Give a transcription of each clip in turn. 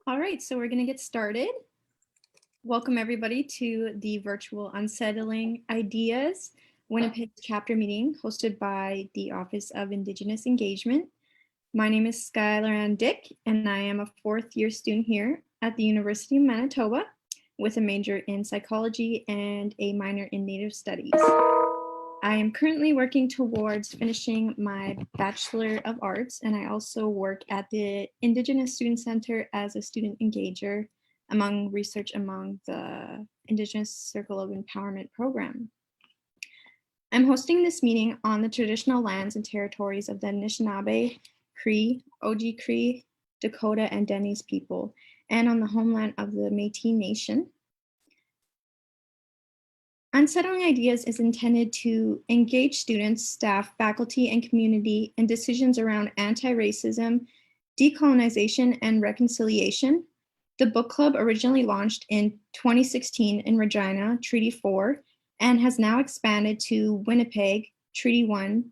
All right, so we're going to get started. Welcome everybody to the virtual Unsettling Ideas Winnipeg chapter meeting hosted by the Office of Indigenous Engagement. My name is Skylar Ann Dick, and I am a fourth-year student here at the University of Manitoba with a major in psychology and a minor in Native Studies. I am currently working towards finishing my Bachelor of Arts, and I also work at the Indigenous Student Center as a student engager among research among the Indigenous Circle of Empowerment program. I'm hosting this meeting on the traditional lands and territories of the Anishinaabe, Cree, Oji Cree, Dakota, and Dene people, and on the homeland of the Métis Nation. Unsettling Ideas is intended to engage students, staff, faculty, and community in decisions around anti-racism, decolonization, and reconciliation. The book club originally launched in 2016 in Regina, Treaty 4, and has now expanded to Winnipeg, Treaty 1,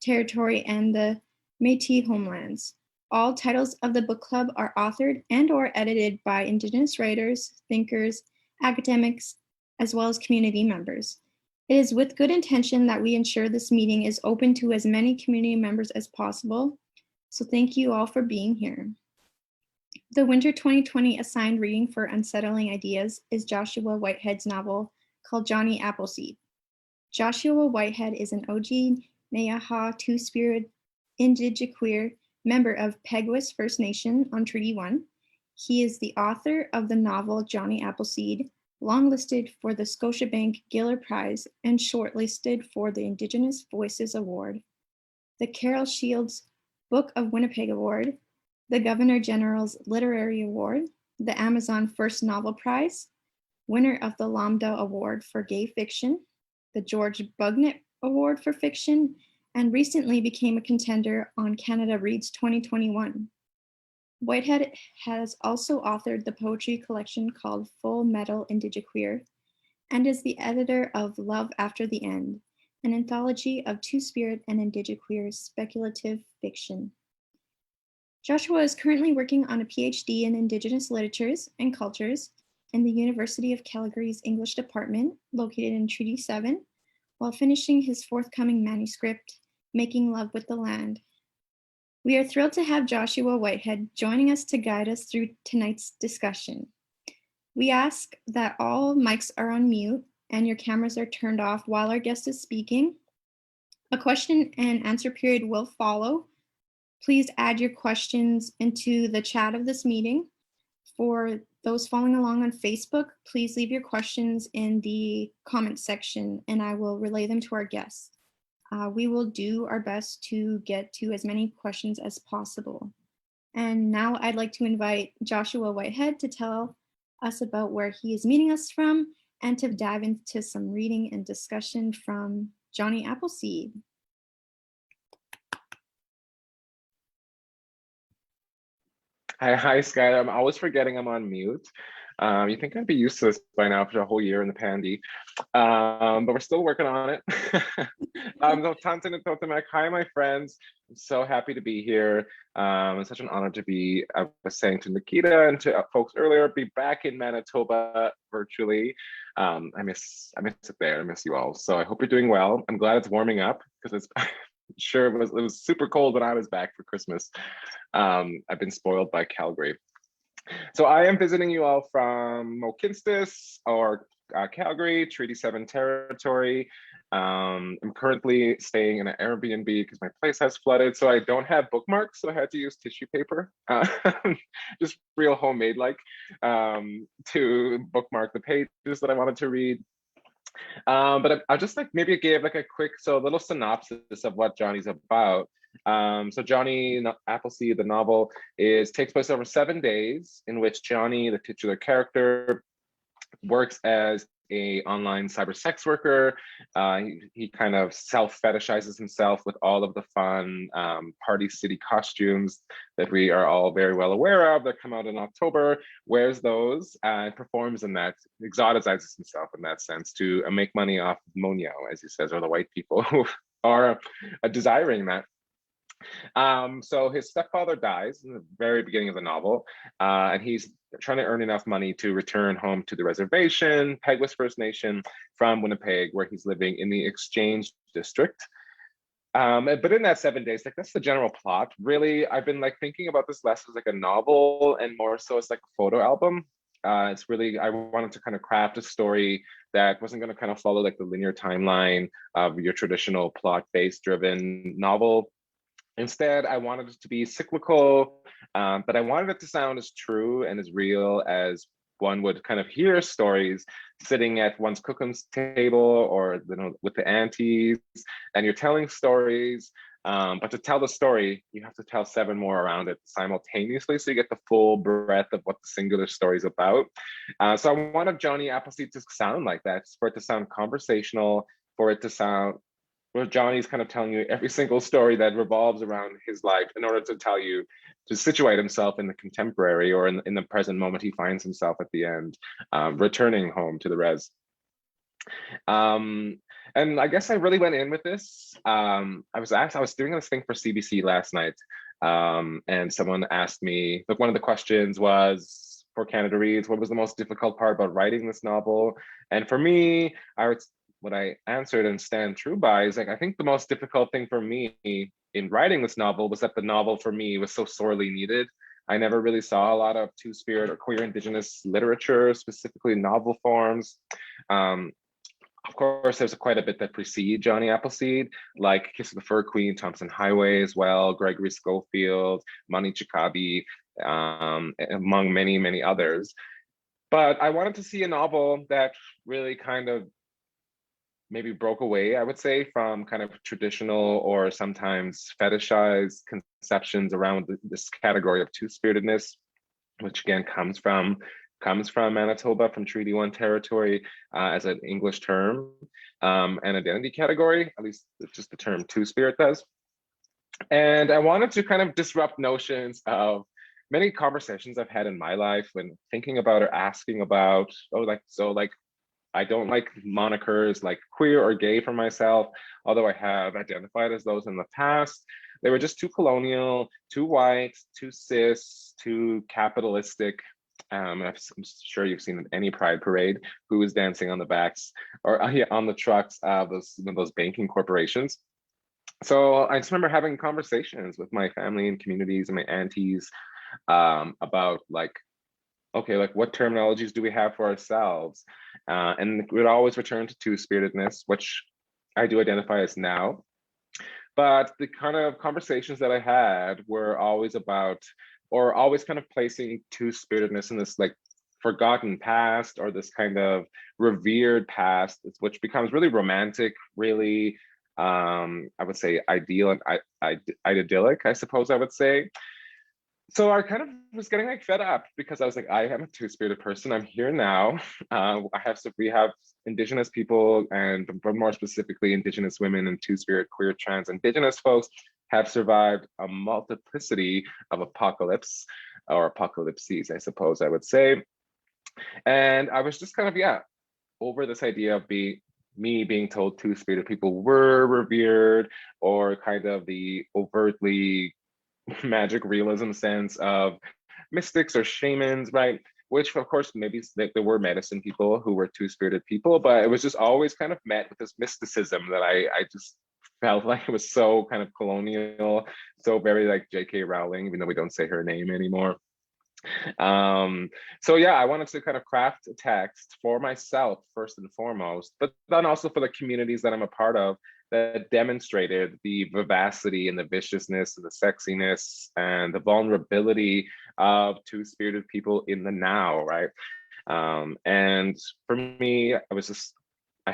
territory, and the Métis homelands. All titles of the book club are authored and/or edited by Indigenous writers, thinkers, academics, as well as community members. It is with good intention that we ensure this meeting is open to as many community members as possible. So thank you all for being here. The Winter 2020 assigned reading for Unsettling Ideas is Joshua Whitehead's novel called Johnny Appleseed. Joshua Whitehead is an Oji Neyaha Two-Spirit Indigiqueer member of Peguis First Nation on Treaty 1. He is the author of the novel Johnny Appleseed, longlisted for the Scotiabank Giller Prize and shortlisted for the Indigenous Voices Award, the Carol Shields Book of Winnipeg Award, the Governor General's Literary Award, the Amazon First Novel Prize, winner of the Lambda Award for Gay Fiction, the George Bugnett Award for Fiction, and recently became a contender on Canada Reads 2021. Whitehead has also authored the poetry collection called Full Metal Indigiqueer and is the editor of Love After the End, an anthology of Two-Spirit and Indigiqueer speculative fiction. Joshua is currently working on a PhD in Indigenous Literatures and Cultures in the University of Calgary's English Department, located in Treaty 7, while finishing his forthcoming manuscript, Making Love with the Land. We are thrilled to have Joshua Whitehead joining us to guide us through tonight's discussion. We ask that all mics are on mute and your cameras are turned off while our guest is speaking. A question and answer period will follow. Please add your questions into the chat of this meeting. For those following along on Facebook, please leave your questions in the comment section and I will relay them to our guests. We will do our best to get to as many questions as possible. And now I'd like to invite Joshua Whitehead to tell us about where he is meeting us from and to dive into some reading and discussion from Johnny Appleseed. Hi, Skylar. I'm always forgetting I'm on mute. You think I'd be used to this by now for a whole year in the pandy, but we're still working on it. Hi, my friends. I'm so happy to be here. It's such an honor to be, I was saying to Nikita and to folks earlier, be back in Manitoba virtually. I miss it there. I miss you all. So I hope you're doing well. I'm glad it's warming up because it's sure it was super cold when I was back for Christmas. I've been spoiled by Calgary. So I am visiting you all from Mokinstis or Calgary, Treaty 7 territory. I'm currently staying in an Airbnb because my place has flooded, so I don't have bookmarks, so I had to use tissue paper, just real homemade like, to bookmark the pages that I wanted to read. But I'll just maybe give a quick, little synopsis of what Johnny's about. So Johnny Appleseed, the novel, takes place over 7 days in which Johnny, the titular character, works as a online cyber sex worker. He kind of self-fetishizes himself with all of the fun Party City costumes that we are all very well aware of that come out in October, wears those and performs in that, exotizes himself in that sense to make money off of Monyo, as he says, or the white people who are desiring that. So his stepfather dies in the very beginning of the novel, and he's trying to earn enough money to return home to the reservation, Peguis First Nation, from Winnipeg, where he's living in the Exchange District. But in that 7 days, like that's the general plot. Really, I've been like thinking about this less as like a novel and more so as like a photo album. It's really, I wanted to kind of craft a story that wasn't going to kind of follow like the linear timeline of your traditional plot-based driven novel. Instead, I wanted it to be cyclical, but I wanted it to sound as true and as real as one would kind of hear stories sitting at one's cooking table or with the aunties, and you're telling stories. But to tell the story, you have to tell 7 more around it simultaneously, so you get the full breadth of what the singular story is about. So I wanted Johnny Appleseed to sound like that, for it to sound conversational, for it to sound where Johnny's kind of telling you every single story that revolves around his life in order to tell you to situate himself in the contemporary or in the present moment he finds himself at the end, returning home to the res. And I guess I really went in with this. I was doing this thing for CBC last night, and someone asked me, like one of the questions was for Canada Reads, what was the most difficult part about writing this novel? And for me, what I answered and stand true by is like, I think the most difficult thing for me in writing this novel was that the novel for me was so sorely needed. I never really saw a lot of Two-Spirit or queer Indigenous literature, specifically novel forms. Of course, there's quite a bit that precede Johnny Appleseed, like Kiss of the Fur Queen, Thompson Highway as well, Gregory Schofield, Mani Chikabi, among many, many others. But I wanted to see a novel that really kind of maybe broke away, I would say, from kind of traditional or sometimes fetishized conceptions around this category of two-spiritedness, which again comes from Manitoba, from Treaty 1 territory, as an English term, and identity category, at least just the term two-spirit does. And I wanted to kind of disrupt notions of many conversations I've had in my life when thinking about or asking about, I don't like monikers like queer or gay for myself, although I have identified as those in the past. They were just too colonial, too white, too cis, too capitalistic. I'm sure you've seen any pride parade who is dancing on the backs or on the trucks of those banking corporations. So I just remember having conversations with my family and communities and my aunties about like, okay, like what terminologies do we have for ourselves? And we'd always return to two-spiritedness, which I do identify as now. But the kind of conversations that I had were always about, or always kind of placing two-spiritedness in this like forgotten past or this kind of revered past, which becomes really romantic, really, I would say ideal and idyllic, I suppose I would say. So I kind of was getting like fed up because I was like, I am a two-spirited person. I'm here now. We have Indigenous people, and but more specifically, Indigenous women and two-spirit, queer, trans, Indigenous folks have survived a multiplicity of apocalypse or apocalypses, I suppose I would say. And I was just kind of, over this idea of me being told two-spirited people were revered, or kind of the overtly magic realism sense of mystics or shamans, right? Which of course maybe there were medicine people who were two-spirited people, but it was just always kind of met with this mysticism that I just felt like it was so kind of colonial, so very like J.K. Rowling, even though we don't say her name anymore. So yeah, I wanted to kind of craft a text for myself first and foremost, but then also for the communities that I'm a part of, that demonstrated the vivacity and the viciousness and the sexiness and the vulnerability of two-spirited people in the now, right? And for me, I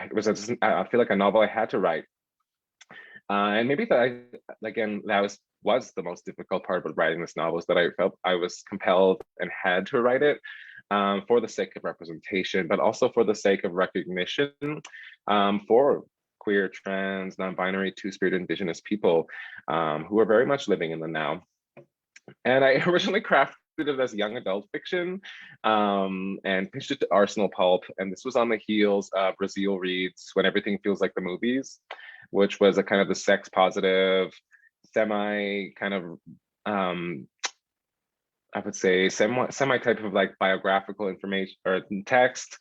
feel like a novel I had to write. And maybe that was the most difficult part about writing this novel, is that I felt I was compelled and had to write it for the sake of representation, but also for the sake of recognition for queer, trans, non-binary, two-spirit Indigenous people who are very much living in the now. And I originally crafted it as young adult fiction and pitched it to Arsenal Pulp. And this was on the heels of Brazil Reads When Everything Feels Like the Movies, which was a kind of the sex positive semi kind of I would say semi type of like biographical information or text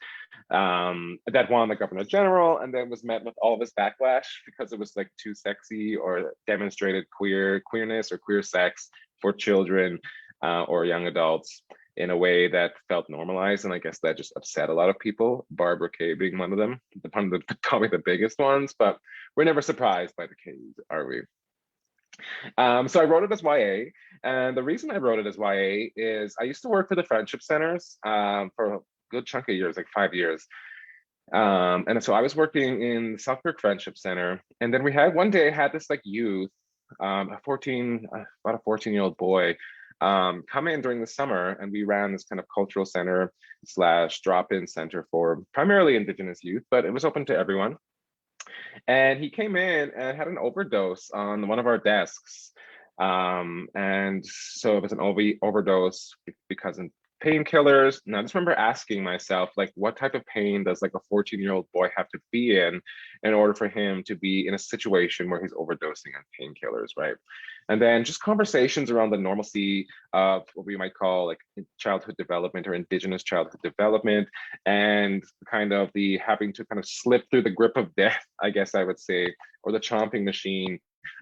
that won the governor general, and then was met with all of this backlash because it was like too sexy or demonstrated queerness or queer sex for children or young adults in a way that felt normalized. And I guess that just upset a lot of people, Barbara Kay being one of them, probably the biggest ones, but we're never surprised by the Kays, are we? So I wrote it as YA, and the reason I wrote it as YA is I used to work for the friendship centers for a good chunk of years, like 5 years. And so I was working in the Selkirk Friendship Center, and then we had one day I had this like youth, about a 14-year-old boy, come in during the summer, and we ran this kind of cultural center slash drop-in center for primarily Indigenous youth, but it was open to everyone. And he came in and had an overdose on one of our desks. And so it was an overdose because of painkillers. And I just remember asking myself, like, what type of pain does like a 14-year-old boy have to be in order for him to be in a situation where he's overdosing on painkillers, right? And then just conversations around the normalcy of what we might call like childhood development or Indigenous childhood development, and kind of the having to kind of slip through the grip of death, I guess I would say, or the chomping machine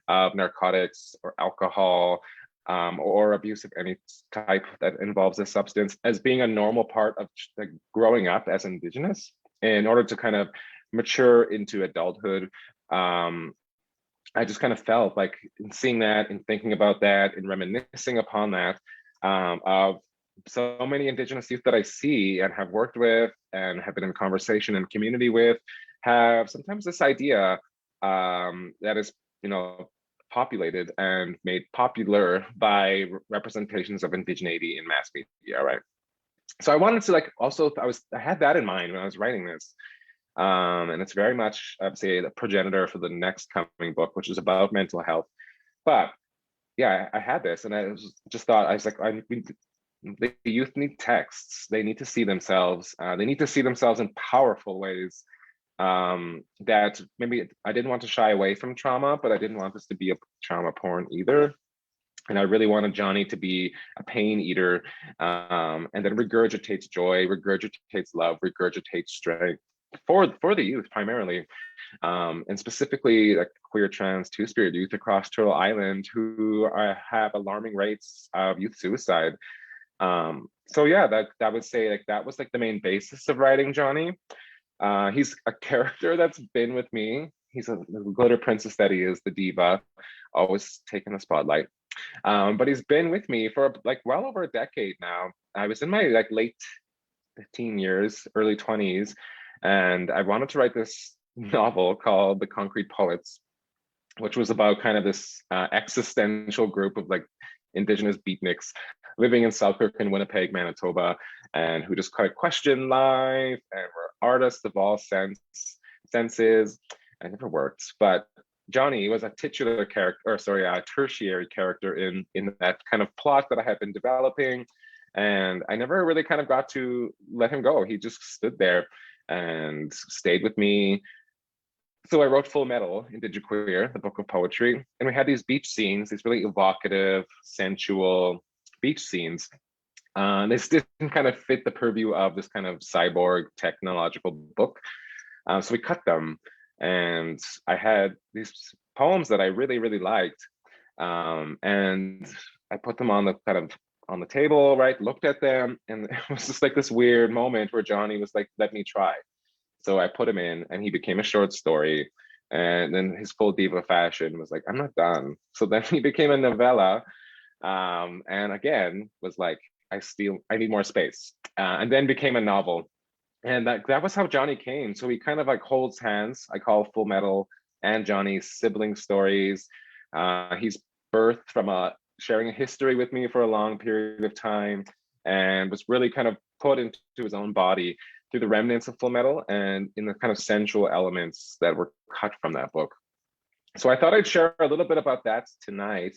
of narcotics or alcohol, or abuse of any type that involves a substance, as being a normal part of like growing up as Indigenous in order to kind of mature into adulthood. I just kind of felt like in seeing that and thinking about that and reminiscing upon that, of so many Indigenous youth that I see and have worked with and have been in conversation and community with, have sometimes this idea that is, populated and made popular by representations of indigeneity in mass media, right? So I wanted to like also, I had that in mind when I was writing this. And it's very much, I'd say, the progenitor for the next coming book, which is about mental health. But yeah, I had this, and just thought, I was like, the youth need texts. They need to see themselves. They need to see themselves in powerful ways. That maybe I didn't want to shy away from trauma, but I didn't want this to be a trauma porn either. And I really wanted Johnny to be a pain eater, and then regurgitates joy, regurgitates love, regurgitates strength for the youth primarily, and specifically like queer, trans, two-spirit youth across Turtle Island who have alarming rates of youth suicide. So yeah, that would say like that was like the main basis of writing Johnny. He's a character that's been with me. He's a glitter princess that he is, the diva, always taking the spotlight. But he's been with me for like well over a decade now. I was in my like late teen years, early 20s, and I wanted to write this novel called The Concrete Poets, which was about kind of this existential group of like Indigenous beatniks living in Selkirk in Winnipeg, Manitoba, and who just kind of question life and were artists of all senses. I never worked, but Johnny was a titular character, or sorry, a tertiary character in that kind of plot that I had been developing. And I never really kind of got to let him go. He just stood there and stayed with me. So I wrote Full Metal, Indigiqueer, the book of poetry. And we had these beach scenes, these really evocative, sensual beach scenes. This didn't kind of fit the purview of this kind of cyborg technological book. So we cut them. And I had these poems that I really, really liked. And I put them on the table, right? Looked at them, and it was just like this weird moment where Johnny was like, "Let me try." So I put him in, and he became a short story. And then his full diva fashion was like, "I'm not done." So then he became a novella, and again was like, I need more space, and then became a novel. And that was how Johnny came. So he kind of like holds hands. I call Full Metal and Johnny's sibling stories. He's birthed from sharing a history with me for a long period of time, and was really kind of put into his own body through the remnants of Full Metal and in the kind of sensual elements that were cut from that book. So I thought I'd share a little bit about that tonight,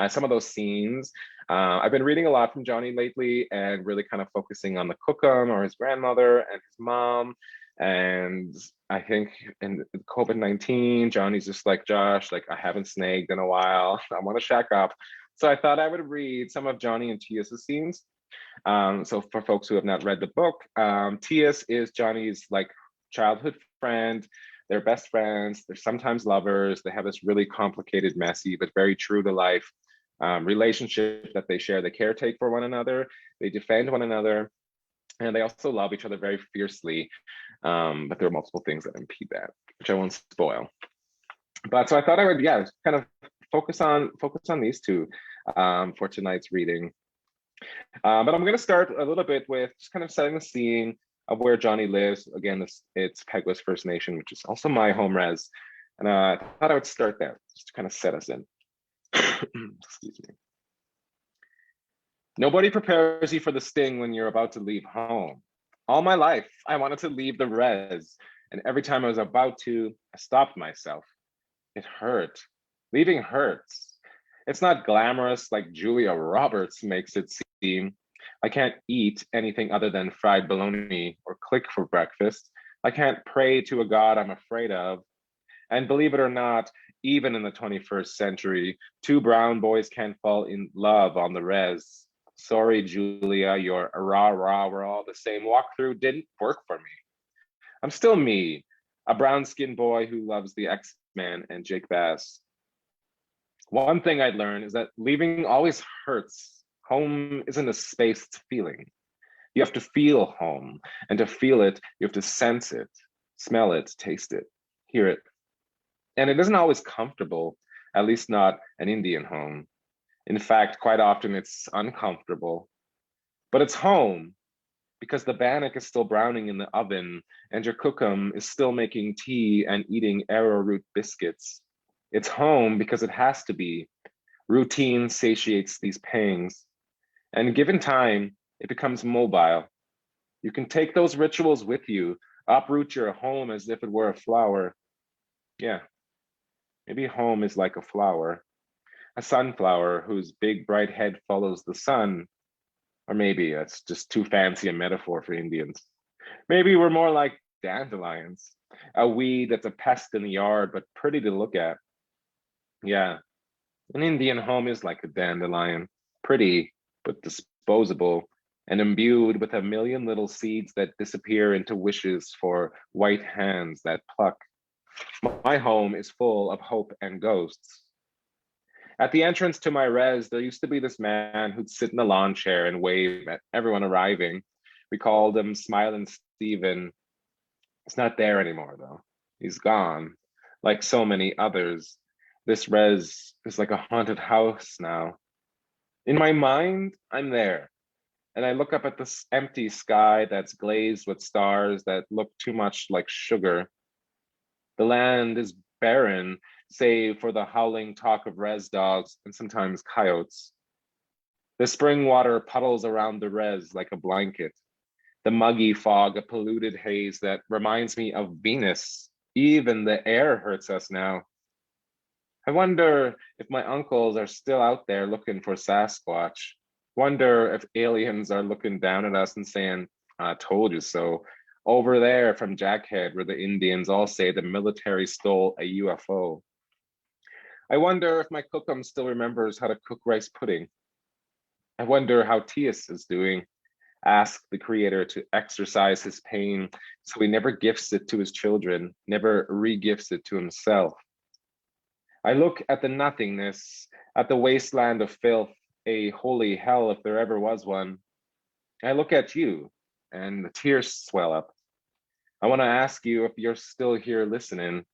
some of those scenes. I've been reading a lot from Johnny lately and really kind of focusing on the Cookum or his grandmother and his mom. And I think in COVID-19, Johnny's just like, Josh, like I haven't snagged in a while. I want to shack up. So I thought I would read some of Johnny and Tia's scenes. So for folks who have not read the book, Tias is Johnny's like childhood friend. They're best friends. They're sometimes lovers. They have this really complicated, messy, but very true to life relationship that they share. They caretake for one another. They defend one another. And they also love each other very fiercely. But there are multiple things that impede that, which I won't spoil. But so I thought I would, yeah, kind of focus on these two for tonight's reading. But I'm going to start a little bit with just kind of setting the scene of where Johnny lives. Again, it's Peguis First Nation, which is also my home res. And I thought I would start there, just to kind of set us in. Excuse me. Nobody prepares you for the sting when you're about to leave home. All my life, I wanted to leave the res. And every time I was about to, I stopped myself. It hurt. Leaving hurts. It's not glamorous like Julia Roberts makes it seem. I can't eat anything other than fried bologna or click for breakfast. I can't pray to a God I'm afraid of. And believe it or not, even in the 21st century, two brown boys can't fall in love on the res. Sorry, Julia, your rah-rah, we're all the same walkthrough didn't work for me. I'm still me, a brown-skinned boy who loves the X-Men and Jake Bass. One thing I'd learned is that leaving always hurts. Home isn't a spaced feeling. You have to feel home, and to feel it, you have to sense it, smell it, taste it, hear it. And it isn't always comfortable, at least not an Indian home. In fact, quite often it's uncomfortable, but it's home because the bannock is still browning in the oven and your cookum is still making tea and eating arrowroot biscuits. It's home because it has to be. Routine satiates these pangs. And given time, it becomes mobile. You can take those rituals with you, uproot your home as if it were a flower. Yeah, maybe home is like a flower. A sunflower whose big bright head follows the sun. Or maybe that's just too fancy a metaphor for Indians. Maybe we're more like dandelions, a weed that's a pest in the yard, but pretty to look at. Yeah, an Indian home is like a dandelion, pretty, but disposable, and imbued with a million little seeds that disappear into wishes for white hands that pluck. My home is full of hope and ghosts. At the entrance to my res, there used to be this man who'd sit in a lawn chair and wave at everyone arriving. We called him Smiling Steven. He's not there anymore, though. He's gone. Like so many others, this res is like a haunted house now. In my mind, I'm there. And I look up at this empty sky that's glazed with stars that look too much like sugar. The land is barren, save for the howling talk of res dogs and sometimes coyotes. The spring water puddles around the res like a blanket. The muggy fog, a polluted haze that reminds me of Venus. Even the air hurts us now. I wonder if my uncles are still out there looking for Sasquatch. Wonder if aliens are looking down at us and saying, I told you so. Over there from Jackhead, where the Indians all say the military stole a UFO. I wonder if my cookum still remembers how to cook rice pudding. I wonder how Tias is doing. Ask the creator to exercise his pain so he never gifts it to his children, never re-gifts it to himself. I look at the nothingness, at the wasteland of filth, a holy hell if there ever was one. I look at you and the tears swell up. I want to ask you if you're still here listening.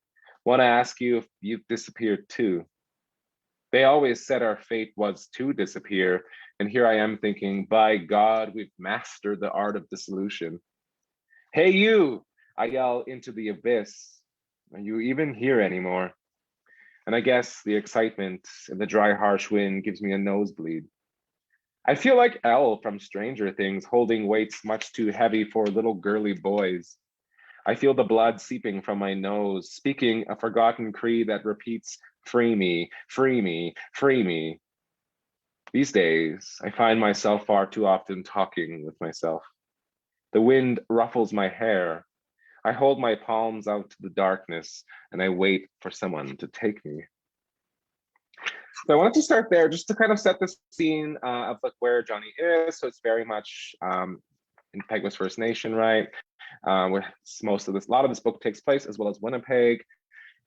Want to ask you if you've disappeared too. They always said our fate was to disappear, and here I am thinking, by God, we've mastered the art of dissolution. Hey you, I yell into the abyss. Are you even here anymore? And I guess the excitement and the dry, harsh wind gives me a nosebleed. I feel like Elle from Stranger Things holding weights much too heavy for little girly boys. I feel the blood seeping from my nose, speaking a forgotten creed that repeats, free me, free me, free me. These days, I find myself far too often talking with myself. The wind ruffles my hair. I hold my palms out to the darkness and I wait for someone to take me. So I wanted to start there just to kind of set the scene of like where Johnny is. So it's very much in Peguis First Nation, right? Where a lot of this book takes place, as well as Winnipeg.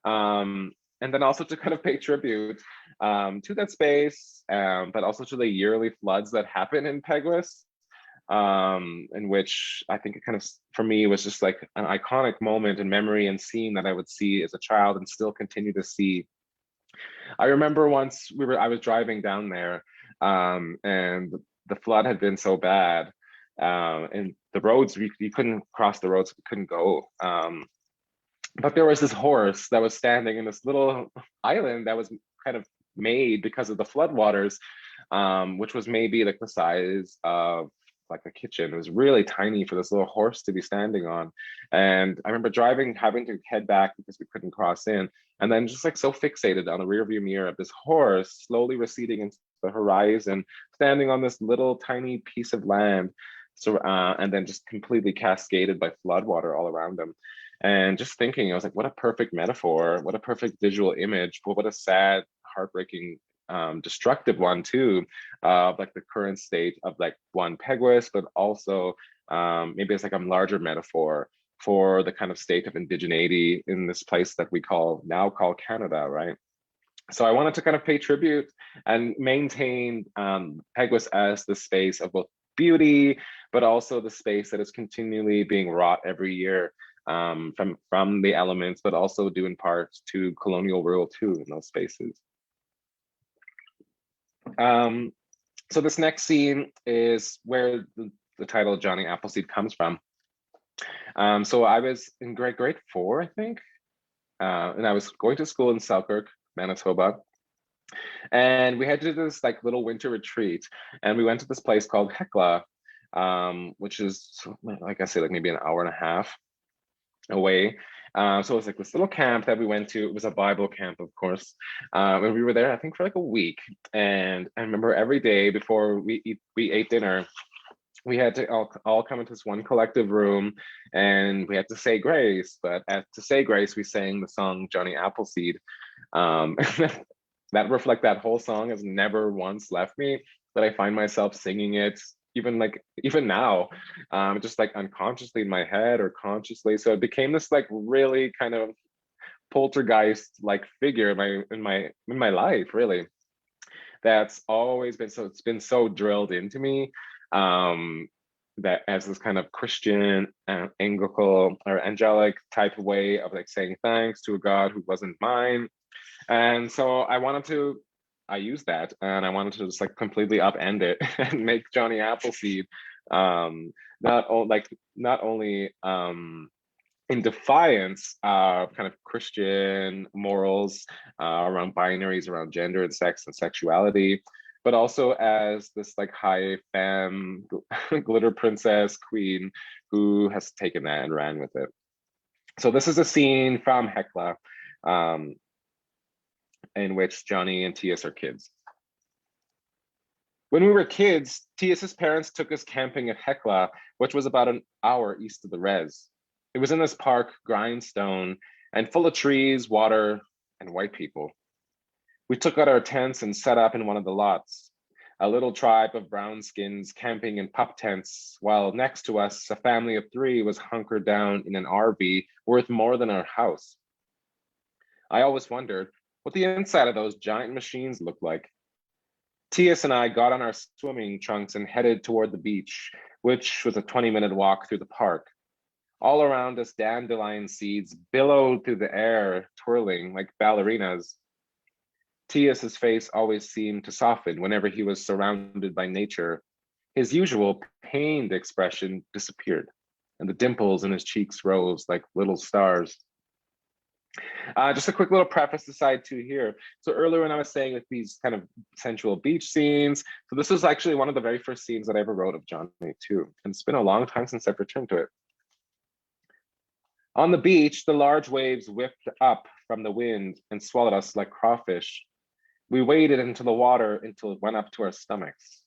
And then also to kind of pay tribute to that space, but also to the yearly floods that happen in Peguis, in which I think it kind of, for me, was just like an iconic moment in memory and scene that I would see as a child and still continue to see. I remember once I was driving down there, and the flood had been so bad, and the roads, you couldn't cross the roads, you couldn't go. But there was this horse that was standing in this little island that was kind of made because of the floodwaters, which was maybe like the size of like a kitchen. It was really tiny for this little horse to be standing on. And I remember having to head back because we couldn't cross in, and then just like so fixated on the rearview mirror of this horse slowly receding into the horizon, standing on this little tiny piece of land. So, and then just completely cascaded by floodwater all around them. And just thinking, I was like, what a perfect metaphor, what a perfect visual image, but what a sad, heartbreaking, destructive one too, of like the current state of like one Peguis, but also maybe it's like a larger metaphor for the kind of state of indigeneity in this place that we now call Canada, right? So I wanted to kind of pay tribute and maintain Peguis as the space of both beauty, but also the space that is continually being wrought every year from the elements, but also due in part to colonial rule too in those spaces. So this next scene is where the title Johnny Appleseed comes from. So I was in grade 4, I think, and I was going to school in Selkirk, Manitoba. And we had to do this like little winter retreat, and we went to this place called Hecla, which is, like I said, like maybe an hour and a half away. So it was like this little camp that we went to. It was a Bible camp, of course. And we were there, I think, for like a week. And I remember every day before we ate dinner, we had to all come into this one collective room, and we had to say grace. But to say grace, we sang the song Johnny Appleseed. That whole song has never once left me, that I find myself singing it even now, just like unconsciously in my head or consciously. So it became this like really kind of poltergeist like figure in my life, really. That's always been so, it's been so drilled into me, that as this kind of Christian, Anglican or angelic type of way of like saying thanks to a God who wasn't mine. And so I used that, and I wanted to just like completely upend it and make Johnny Appleseed not only in defiance of kind of Christian morals around binaries, around gender and sex and sexuality, but also as this like high femme glitter princess queen who has taken that and ran with it. So this is a scene from Hecla, in which Johnny and Tias are kids. When we were kids, Tias's parents took us camping at Hecla, which was about an hour east of the res. It was in this park, grindstone, and full of trees, water, and white people. We took out our tents and set up in one of the lots, a little tribe of brown skins camping in pup tents, while next to us, a family of 3 was hunkered down in an RV worth more than our house. I always wondered what the inside of those giant machines looked like. Tias and I got on our swimming trunks and headed toward the beach, which was a 20-minute walk through the park. All around us, dandelion seeds billowed through the air, twirling like ballerinas. Tias's face always seemed to soften whenever he was surrounded by nature. His usual pained expression disappeared, and the dimples in his cheeks rose like little stars. Just a quick little preface aside too here. So earlier when I was saying like these kind of sensual beach scenes, so this was actually one of the very first scenes that I ever wrote of Johnny too. And it's been a long time since I've returned to it. On the beach, the large waves whipped up from the wind and swallowed us like crawfish. We waded into the water until it went up to our stomachs.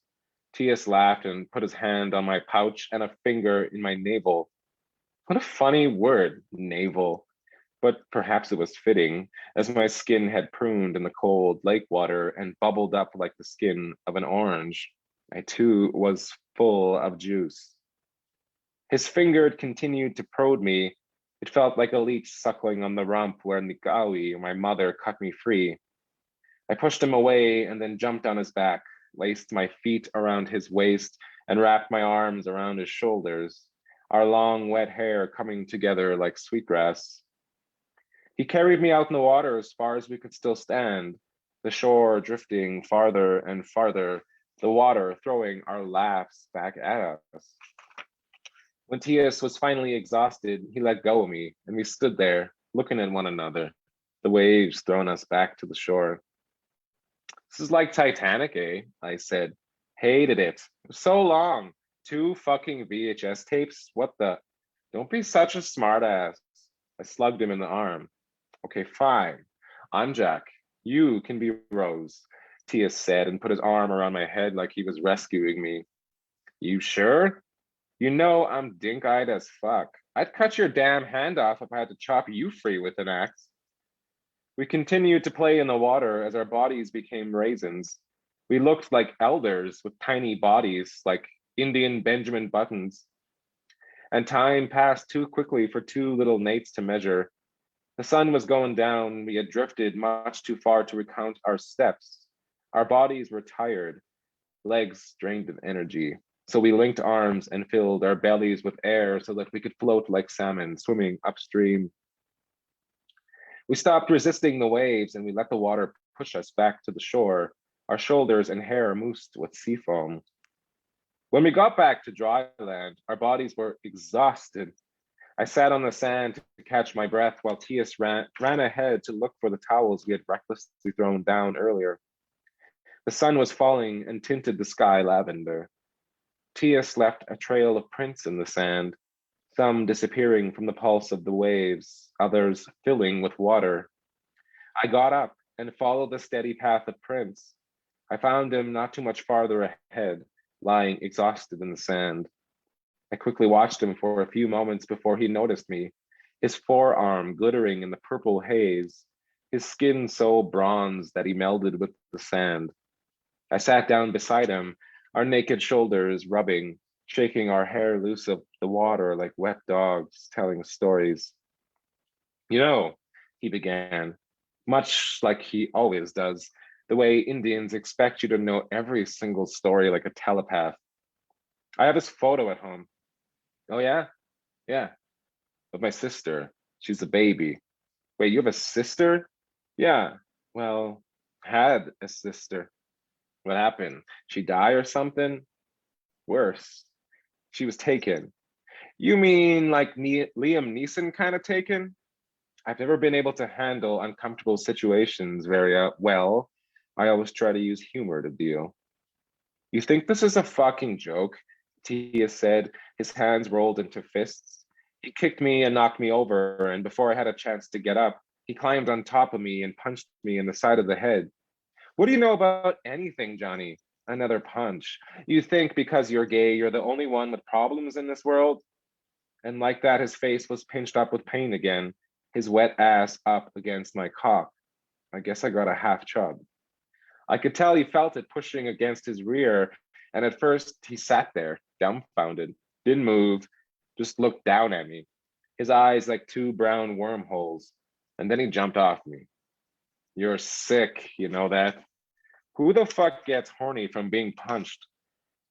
Tias laughed and put his hand on my pouch and a finger in my navel. What a funny word, navel. But perhaps it was fitting, as my skin had pruned in the cold lake water and bubbled up like the skin of an orange. I too was full of juice. His finger continued to prod me. It felt like a leech suckling on the rump where Nikawi, my mother, cut me free. I pushed him away and then jumped on his back, laced my feet around his waist, and wrapped my arms around his shoulders, our long, wet hair coming together like sweetgrass. He carried me out in the water as far as we could still stand, the shore drifting farther and farther, the water throwing our laughs back at us. When Tias was finally exhausted, he let go of me, and we stood there, looking at one another, the waves throwing us back to the shore. This is like Titanic, eh? I said. Hated it. So long. 2 fucking VHS tapes? What the? Don't be such a smartass. I slugged him in the arm. Okay, fine. I'm Jack. You can be Rose, Tia said and put his arm around my head like he was rescuing me. You sure? You know I'm dink-eyed as fuck. I'd cut your damn hand off if I had to chop you free with an axe. We continued to play in the water as our bodies became raisins. We looked like elders with tiny bodies, like Indian Benjamin Buttons. And time passed too quickly for 2 little Nates to measure. The sun was going down. We had drifted much too far to recount our steps. Our bodies were tired, legs drained of energy. So we linked arms and filled our bellies with air so that we could float like salmon swimming upstream. We stopped resisting the waves and we let the water push us back to the shore, our shoulders and hair moosed with sea foam. When we got back to dry land, our bodies were exhausted. I sat on the sand to catch my breath while Tias ran ahead to look for the towels we had recklessly thrown down earlier. The sun was falling and tinted the sky lavender. Tias left a trail of prints in the sand, some disappearing from the pulse of the waves, others filling with water. I got up and followed the steady path of prints. I found him not too much farther ahead, lying exhausted in the sand. I quickly watched him for a few moments before he noticed me, his forearm glittering in the purple haze, his skin so bronze that he melded with the sand. I sat down beside him, our naked shoulders rubbing, shaking our hair loose of the water like wet dogs telling stories. You know, he began, much like he always does, the way Indians expect you to know every single story like a telepath. I have his photo at home. Oh, yeah? Yeah, of my sister. She's a baby. Wait, you have a sister? Yeah, well, had a sister. What happened? She die or something? Worse. She was taken. You mean like Liam Neeson kind of taken? I've never been able to handle uncomfortable situations very well. I always try to use humor to deal. You think this is a fucking joke? Tia said, his hands rolled into fists. He kicked me and knocked me over, and before I had a chance to get up, he climbed on top of me and punched me in the side of the head. What do you know about anything, Johnny? Another punch. You think because you're gay, you're the only one with problems in this world? And like that, his face was pinched up with pain again, his wet ass up against my cock. I guess I got a half chub. I could tell he felt it pushing against his rear, and at first he sat there, dumbfounded, didn't move, just looked down at me, his eyes like 2 brown wormholes, and then he jumped off me. You're sick, you know that? Who the fuck gets horny from being punched?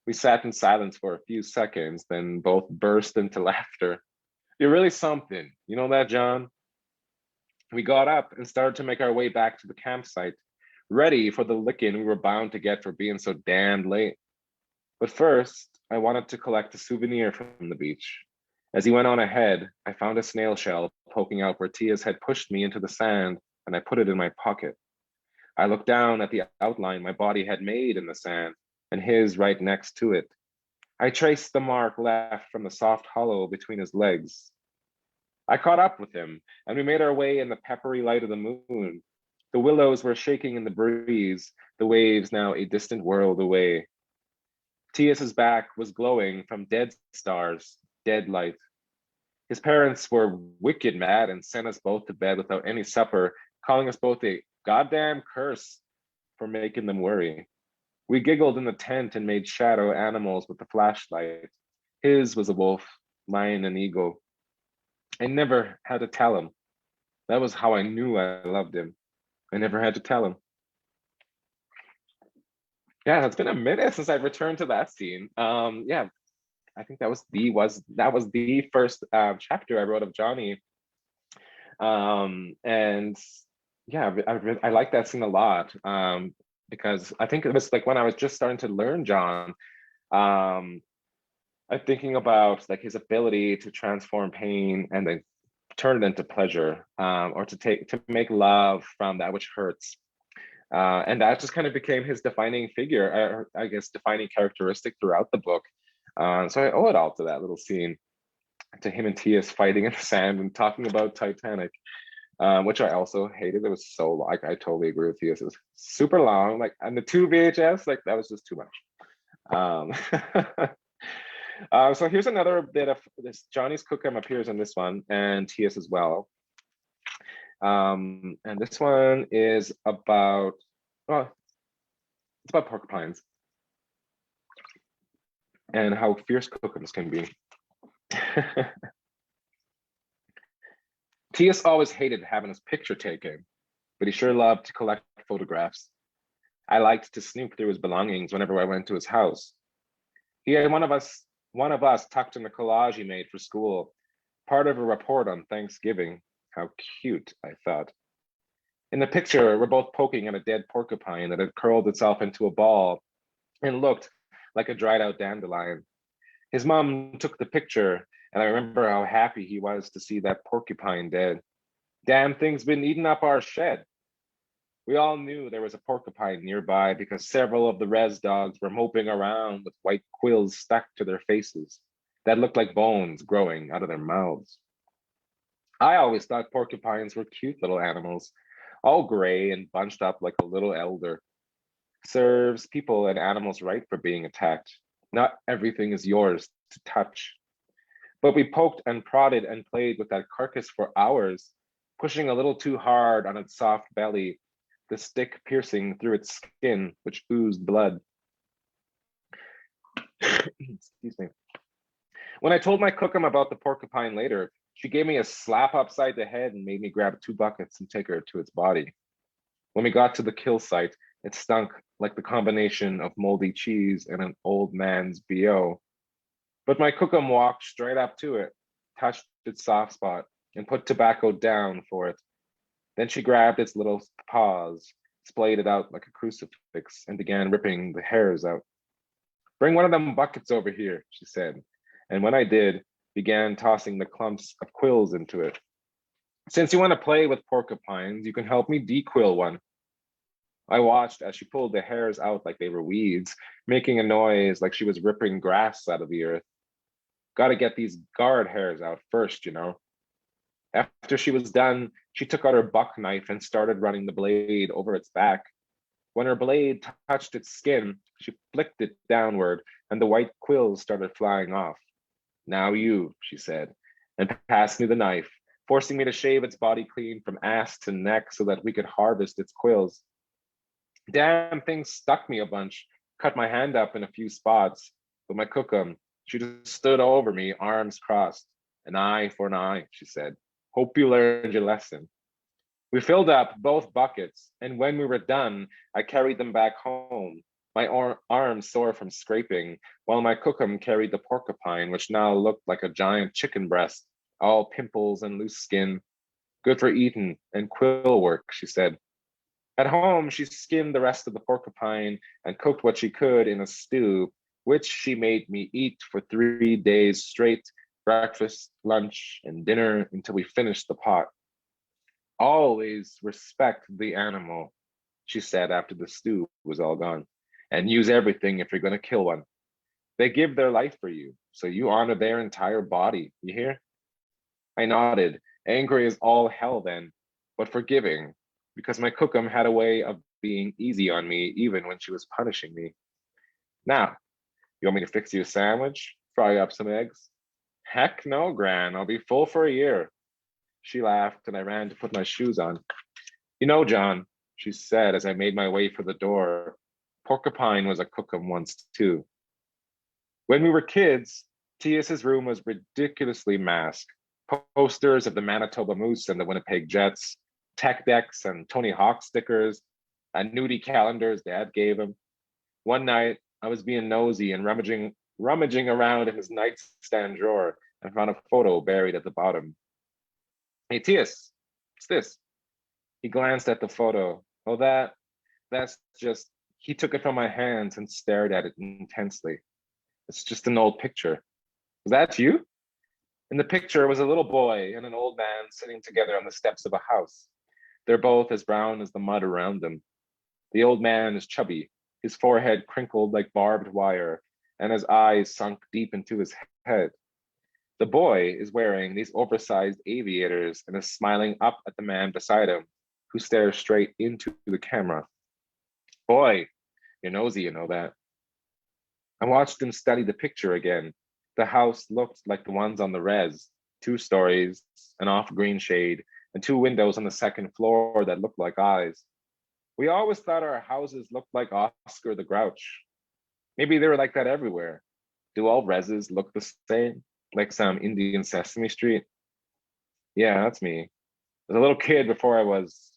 We sat in silence for a few seconds, then both burst into laughter. You're really something, you know that, John? We got up and started to make our way back to the campsite, ready for the licking we were bound to get for being so damned late. But first, I wanted to collect a souvenir from the beach. As he went on ahead, I found a snail shell poking out where Tias had pushed me into the sand, and I put it in my pocket. I looked down at the outline my body had made in the sand, and his right next to it. I traced the mark left from the soft hollow between his legs. I caught up with him, and we made our way in the peppery light of the moon. The willows were shaking in the breeze, the waves now a distant world away. Tias's back was glowing from dead stars, dead light. His parents were wicked mad and sent us both to bed without any supper, calling us both a goddamn curse for making them worry. We giggled in the tent and made shadow animals with the flashlight. His was a wolf, mine an eagle. I never had to tell him. That was how I knew I loved him. I never had to tell him. Yeah, it's been a minute since I've returned to that scene. Yeah, I think that was the first chapter I wrote of Johnny. And yeah, I like that scene a lot, because I think it was like when I was just starting to learn John. I'm thinking about like his ability to transform pain and then turn it into pleasure, or to make love from that which hurts. And that just kind of became his defining figure, or I guess defining characteristic throughout the book. So I owe it all to that little scene, to him and Tias fighting in the sand and talking about Titanic, which I also hated. It was so long. I totally agree with Tias. It was super long. Like, and the two VHS, like that was just too much. So here's another bit of this. Johnny's Cookham appears in this one, and Tias as well. And this one is about, well, it's about porcupines and how fierce Cookhams can be. Tias always hated having his picture taken, but he sure loved to collect photographs. I liked to snoop through his belongings whenever I went to his house. He had one of us tucked in the collage he made for school, part of a report on Thanksgiving. How cute, I thought. In the picture, we're both poking at a dead porcupine that had curled itself into a ball and looked like a dried out dandelion. His mom took the picture, and I remember how happy he was to see that porcupine dead. Damn thing's been eating up our shed. We all knew there was a porcupine nearby because several of the res dogs were moping around with white quills stuck to their faces that looked like bones growing out of their mouths. I always thought porcupines were cute little animals, all gray and bunched up like a little elder. Serves people and animals right for being attacked. Not everything is yours to touch. But we poked and prodded and played with that carcass for hours, pushing a little too hard on its soft belly, the stick piercing through its skin, which oozed blood. Excuse me. When I told my cookum about the porcupine later, she gave me a slap upside the head and made me grab 2 buckets and take her to its body. When we got to the kill site, it stunk like the combination of moldy cheese and an old man's BO. But my cookum walked straight up to it, touched its soft spot, and put tobacco down for it. Then she grabbed its little paws, splayed it out like a crucifix, and began ripping the hairs out. Bring one of them buckets over here, she said. And when I did, began tossing the clumps of quills into it. Since you want to play with porcupines, you can help me dequill one. I watched as she pulled the hairs out like they were weeds, making a noise like she was ripping grass out of the earth. Got to get these guard hairs out first, you know. After she was done, she took out her buck knife and started running the blade over its back. When her blade touched its skin, she flicked it downward, and the white quills started flying off. Now you, she said, and passed me the knife, forcing me to shave its body clean from ass to neck so that we could harvest its quills. Damn thing stuck me a bunch, cut my hand up in a few spots, but my cookum, she just stood over me, arms crossed. An eye for an eye, she said. Hope you learned your lesson. We filled up both buckets, and when we were done, I carried them back home, my arms sore from scraping, while my cookum carried the porcupine, which now looked like a giant chicken breast, all pimples and loose skin. Good for eating and quill work, she said. At home, she skinned the rest of the porcupine and cooked what she could in a stew, which she made me eat for 3 days straight, breakfast, lunch, and dinner until we finished the pot. Always respect the animal, she said after the stew was all gone, and use everything if you're going to kill one. They give their life for you, so you honor their entire body, you hear? I nodded, angry as all hell then, but forgiving, because my cookum had a way of being easy on me even when she was punishing me. Now, you want me to fix you a sandwich? Fry up some eggs? Heck no, Gran. I'll be full for a year. She laughed, and I ran to put my shoes on. You know, John, she said as I made my way for the door, Porcupine was a cookum once too. When we were kids, T.S.'s room was ridiculously masked. Posters of the Manitoba Moose and the Winnipeg Jets, tech decks and Tony Hawk stickers, and nudie calendars Dad gave him. One night, I was being nosy and rummaging around in his nightstand drawer and found a photo buried at the bottom. Hey, T.S., what's this? He glanced at the photo. Oh, that's just, he took it from my hands and stared at it intensely. It's just an old picture. Was that you? In the picture was a little boy and an old man sitting together on the steps of a house. They're both as brown as the mud around them. The old man is chubby, his forehead crinkled like barbed wire, and his eyes sunk deep into his head. The boy is wearing these oversized aviators and is smiling up at the man beside him, who stares straight into the camera. Boy, you're nosy, you know that. I watched him study the picture again. The house looked like the ones on the res, 2 stories, an off-green shade, and 2 windows on the second floor that looked like eyes. We always thought our houses looked like Oscar the Grouch. Maybe they were like that everywhere. Do all reses look the same, like some Indian Sesame Street? Yeah, that's me. I was a little kid before I was,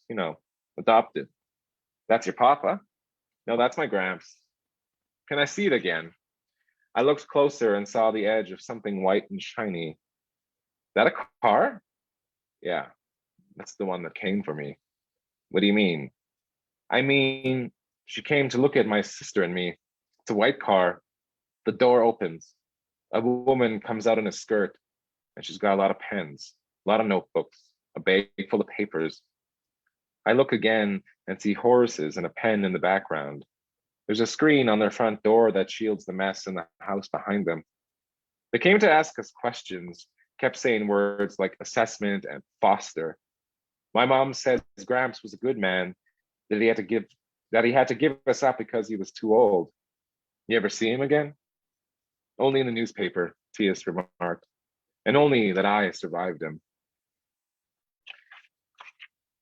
adopted. That's your papa? No, that's my gramps. Can I see it again? I looked closer and saw the edge of something white and shiny. That a car? Yeah, that's the one that came for me. What do you mean? I mean, she came to look at my sister and me. It's a white car. The door opens. A woman comes out in a skirt, and she's got a lot of pens, a lot of notebooks, a bag full of papers. I look again and see horses and a pen in the background. There's a screen on their front door that shields the mess in the house behind them. They came to ask us questions, kept saying words like assessment and foster. My mom says Gramps was a good man, that he had to give us up because he was too old. You ever see him again? Only in the newspaper, T.S. remarked, and only that I survived him.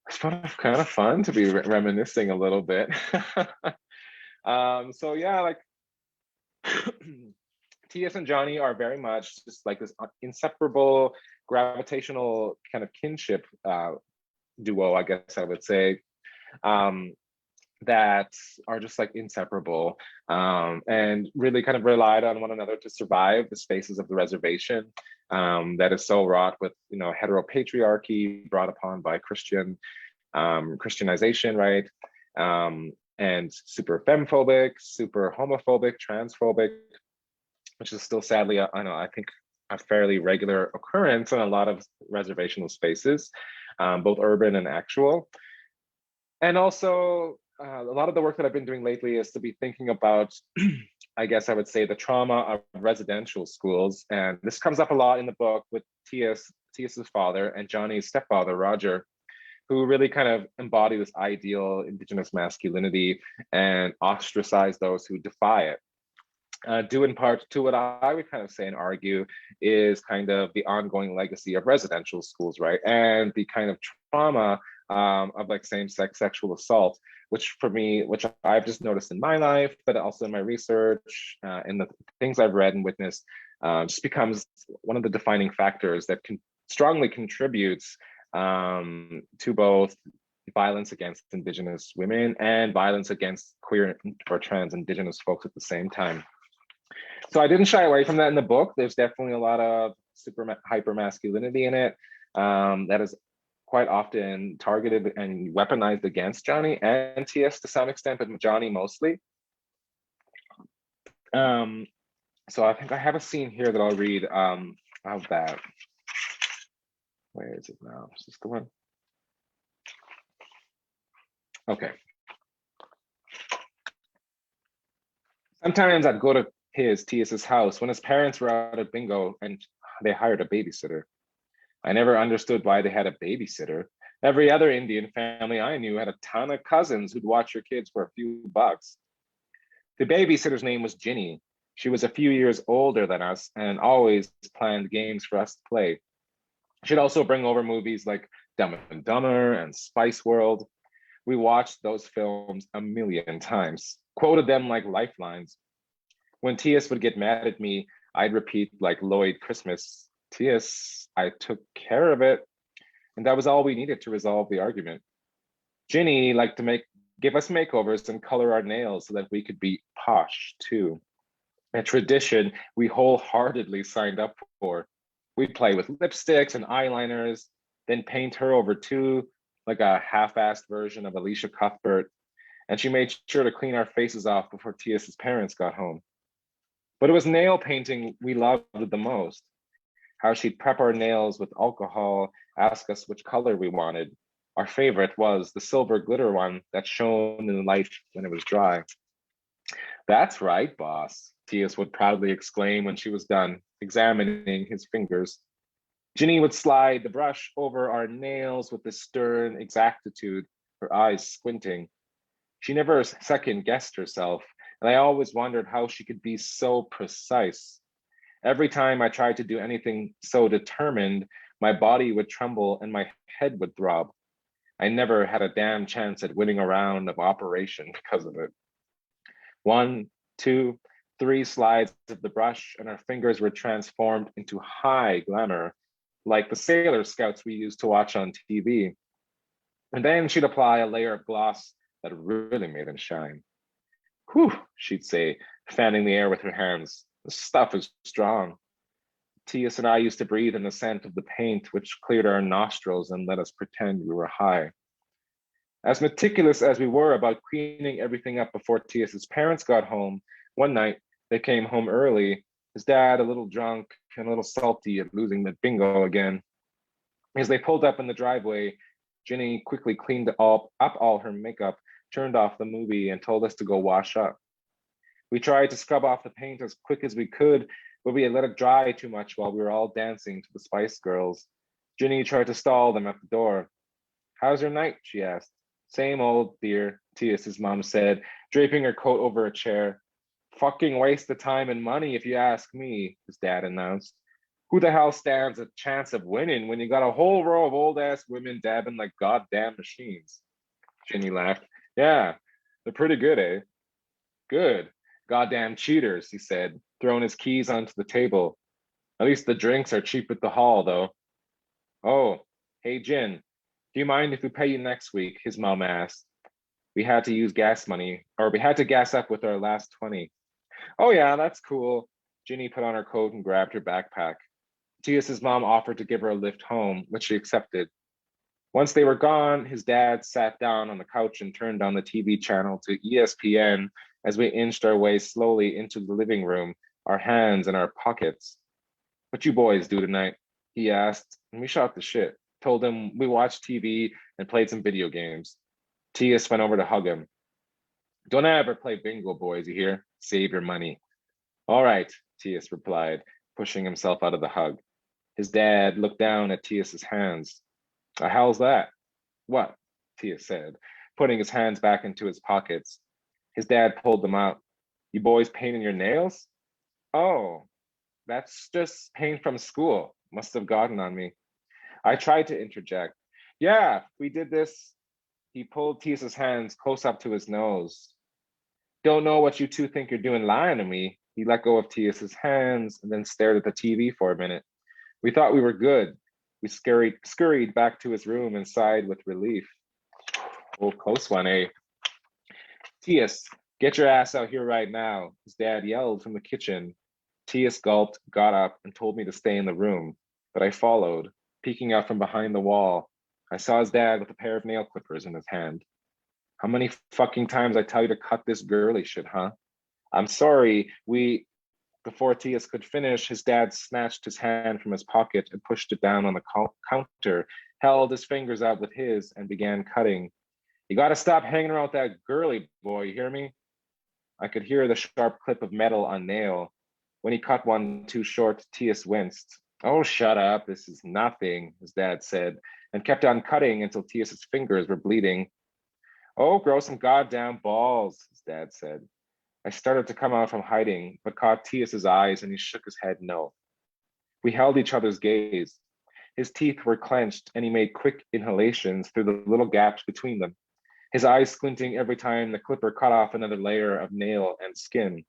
It's kind of fun to be reminiscing a little bit. So yeah, like T.S. and Johnny are very much just like this inseparable gravitational kind of kinship duo, I guess I would say, that are just like inseparable and really kind of relied on one another to survive the spaces of the reservation that is so wrought with, heteropatriarchy brought upon by Christianization, right? And super femphobic, super homophobic, transphobic, which is still sadly, I think a fairly regular occurrence in a lot of reservational spaces, both urban and actual. And also, a lot of the work that I've been doing lately is to be thinking about, I guess I would say, the trauma of residential schools. And this comes up a lot in the book with T.S.'s father and Johnny's stepfather, Roger, who really kind of embody this ideal Indigenous masculinity and ostracize those who defy it. Due in part to what I would kind of say and argue is kind of the ongoing legacy of residential schools, right? And the kind of trauma of like same-sex sexual assault, which I've just noticed in my life, but also in my research and the things I've read and witnessed, just becomes one of the defining factors that strongly contributes to both violence against Indigenous women and violence against queer or trans Indigenous folks at the same time. So I didn't shy away from that in the book. There's definitely a lot of super hyper masculinity in it that is quite often targeted and weaponized against Johnny and T.S. to some extent, but Johnny mostly. So I think I have a scene here that I'll read of that. Where is it now? Is this the one? Okay. Sometimes I'd go to T.S.'s house when his parents were out at bingo and they hired a babysitter. I never understood why they had a babysitter. Every other Indian family I knew had a ton of cousins who'd watch your kids for a few bucks. The babysitter's name was Ginny. She was a few years older than us and always planned games for us to play. She'd also bring over movies like Dumb and Dumber and Spice World. We watched those films a million times, quoted them like lifelines. When T.S. would get mad at me, I'd repeat like Lloyd Christmas, T.S., I took care of it. And that was all we needed to resolve the argument. Ginny liked to give us makeovers and color our nails so that we could be posh too. A tradition we wholeheartedly signed up for. We'd play with lipsticks and eyeliners, then paint her over too, like a half-assed version of Alicia Cuthbert. And she made sure to clean our faces off before T.S.'s parents got home. But it was nail painting we loved the most. How she'd prep our nails with alcohol, ask us which color we wanted. Our favorite was the silver glitter one that shone in the light when it was dry. That's right, boss, T.S. would proudly exclaim when she was done, examining his fingers. Ginny would slide the brush over our nails with a stern exactitude, her eyes squinting. She never second guessed herself, and I always wondered how she could be so precise. Every time I tried to do anything so determined, my body would tremble and my head would throb. I never had a damn chance at winning a round of operation because of it. 1, 2, 3 slides of the brush, and our fingers were transformed into high glamour, like the Sailor Scouts we used to watch on TV. And then she'd apply a layer of gloss that really made them shine. Whew, she'd say, fanning the air with her hands. The stuff is strong. T.S. and I used to breathe in the scent of the paint, which cleared our nostrils and let us pretend we were high. As meticulous as we were about cleaning everything up before T.S.'s parents got home, one night they came home early, his dad a little drunk and a little salty at losing the bingo again. As they pulled up in the driveway, Ginny quickly cleaned up all her makeup, turned off the movie, and told us to go wash up. We tried to scrub off the paint as quick as we could, but we had let it dry too much while we were all dancing to the Spice Girls. Ginny tried to stall them at the door. How's your night? She asked. Same old, dear, T.S.'s mom said, draping her coat over a chair. Fucking waste of time and money if you ask me, his dad announced. Who the hell stands a chance of winning when you got a whole row of old-ass women dabbing like goddamn machines? Ginny laughed. Yeah, they're pretty good, eh? Good. Goddamn cheaters, he said, throwing his keys onto the table. At least the drinks are cheap at the hall, though. Oh, hey, Gin, do you mind if we pay you next week? His mom asked. We had to use gas money, or we had to gas up with our last 20. Oh, yeah, that's cool. Ginny put on her coat and grabbed her backpack. T.S.'s mom offered to give her a lift home, which she accepted. Once they were gone, his dad sat down on the couch and turned on the TV channel to ESPN as we inched our way slowly into the living room, our hands in our pockets. What you boys do tonight? He asked, and we shot the shit. Told him we watched TV and played some video games. T.S. went over to hug him. Don't ever play bingo, boys, you hear? Save your money. All right, T.S. replied, pushing himself out of the hug. His dad looked down at T.S.'s hands. How's that? What? T.S. said, putting his hands back into his pockets. His dad pulled them out. You boys painting your nails? Oh, that's just paint from school. Must have gotten on me. I tried to interject. Yeah, we did this. He pulled T.S.'s hands close up to his nose. Don't know what you two think you're doing lying to me. He let go of T.S.'s hands and then stared at the TV for a minute. We thought we were good. We scurried back to his room and sighed with relief. Oh, close one, eh? T.S., get your ass out here right now, his dad yelled from the kitchen. T.S. gulped, got up, and told me to stay in the room, but I followed, peeking out from behind the wall. I saw his dad with a pair of nail clippers in his hand. How many fucking times I tell you to cut this girly shit, huh? I'm sorry, Before T.S. could finish, his dad snatched his hand from his pocket and pushed it down on the counter, held his fingers out with his, and began cutting. You gotta stop hanging around with that girly boy, you hear me? I could hear the sharp clip of metal on nail. When he cut one too short, T.S. winced. Oh, shut up, this is nothing, his dad said, and kept on cutting until T.S.'s fingers were bleeding. Oh, grow some goddamn balls, his dad said. I started to come out from hiding, but caught Tias's eyes and he shook his head no. We held each other's gaze. His teeth were clenched and he made quick inhalations through the little gaps between them, his eyes squinting every time the clipper cut off another layer of nail and skin.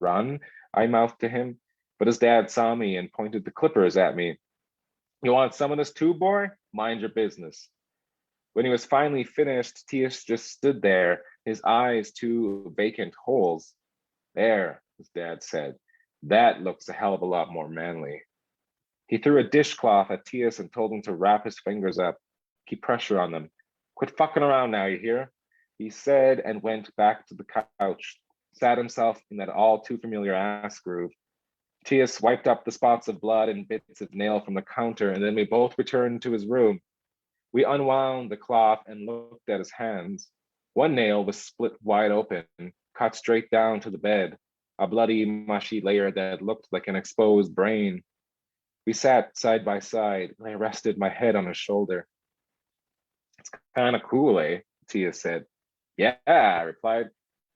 Run, I mouthed to him, but his dad saw me and pointed the clippers at me. You want some of this too, boy? Mind your business. When he was finally finished, Tias just stood there, his eyes two vacant holes. There, his dad said. That looks a hell of a lot more manly. He threw a dishcloth at Tias and told him to wrap his fingers up, keep pressure on them. Quit fucking around now, you hear? He said and went back to the couch, sat himself in that all too familiar ass groove. Tias wiped up the spots of blood and bits of nail from the counter, and then we both returned to his room. We unwound the cloth and looked at his hands. One nail was split wide open, cut straight down to the bed, a bloody, mushy layer that looked like an exposed brain. We sat side by side, and I rested my head on his shoulder. It's kind of cool, eh? Tias said. Yeah, I replied.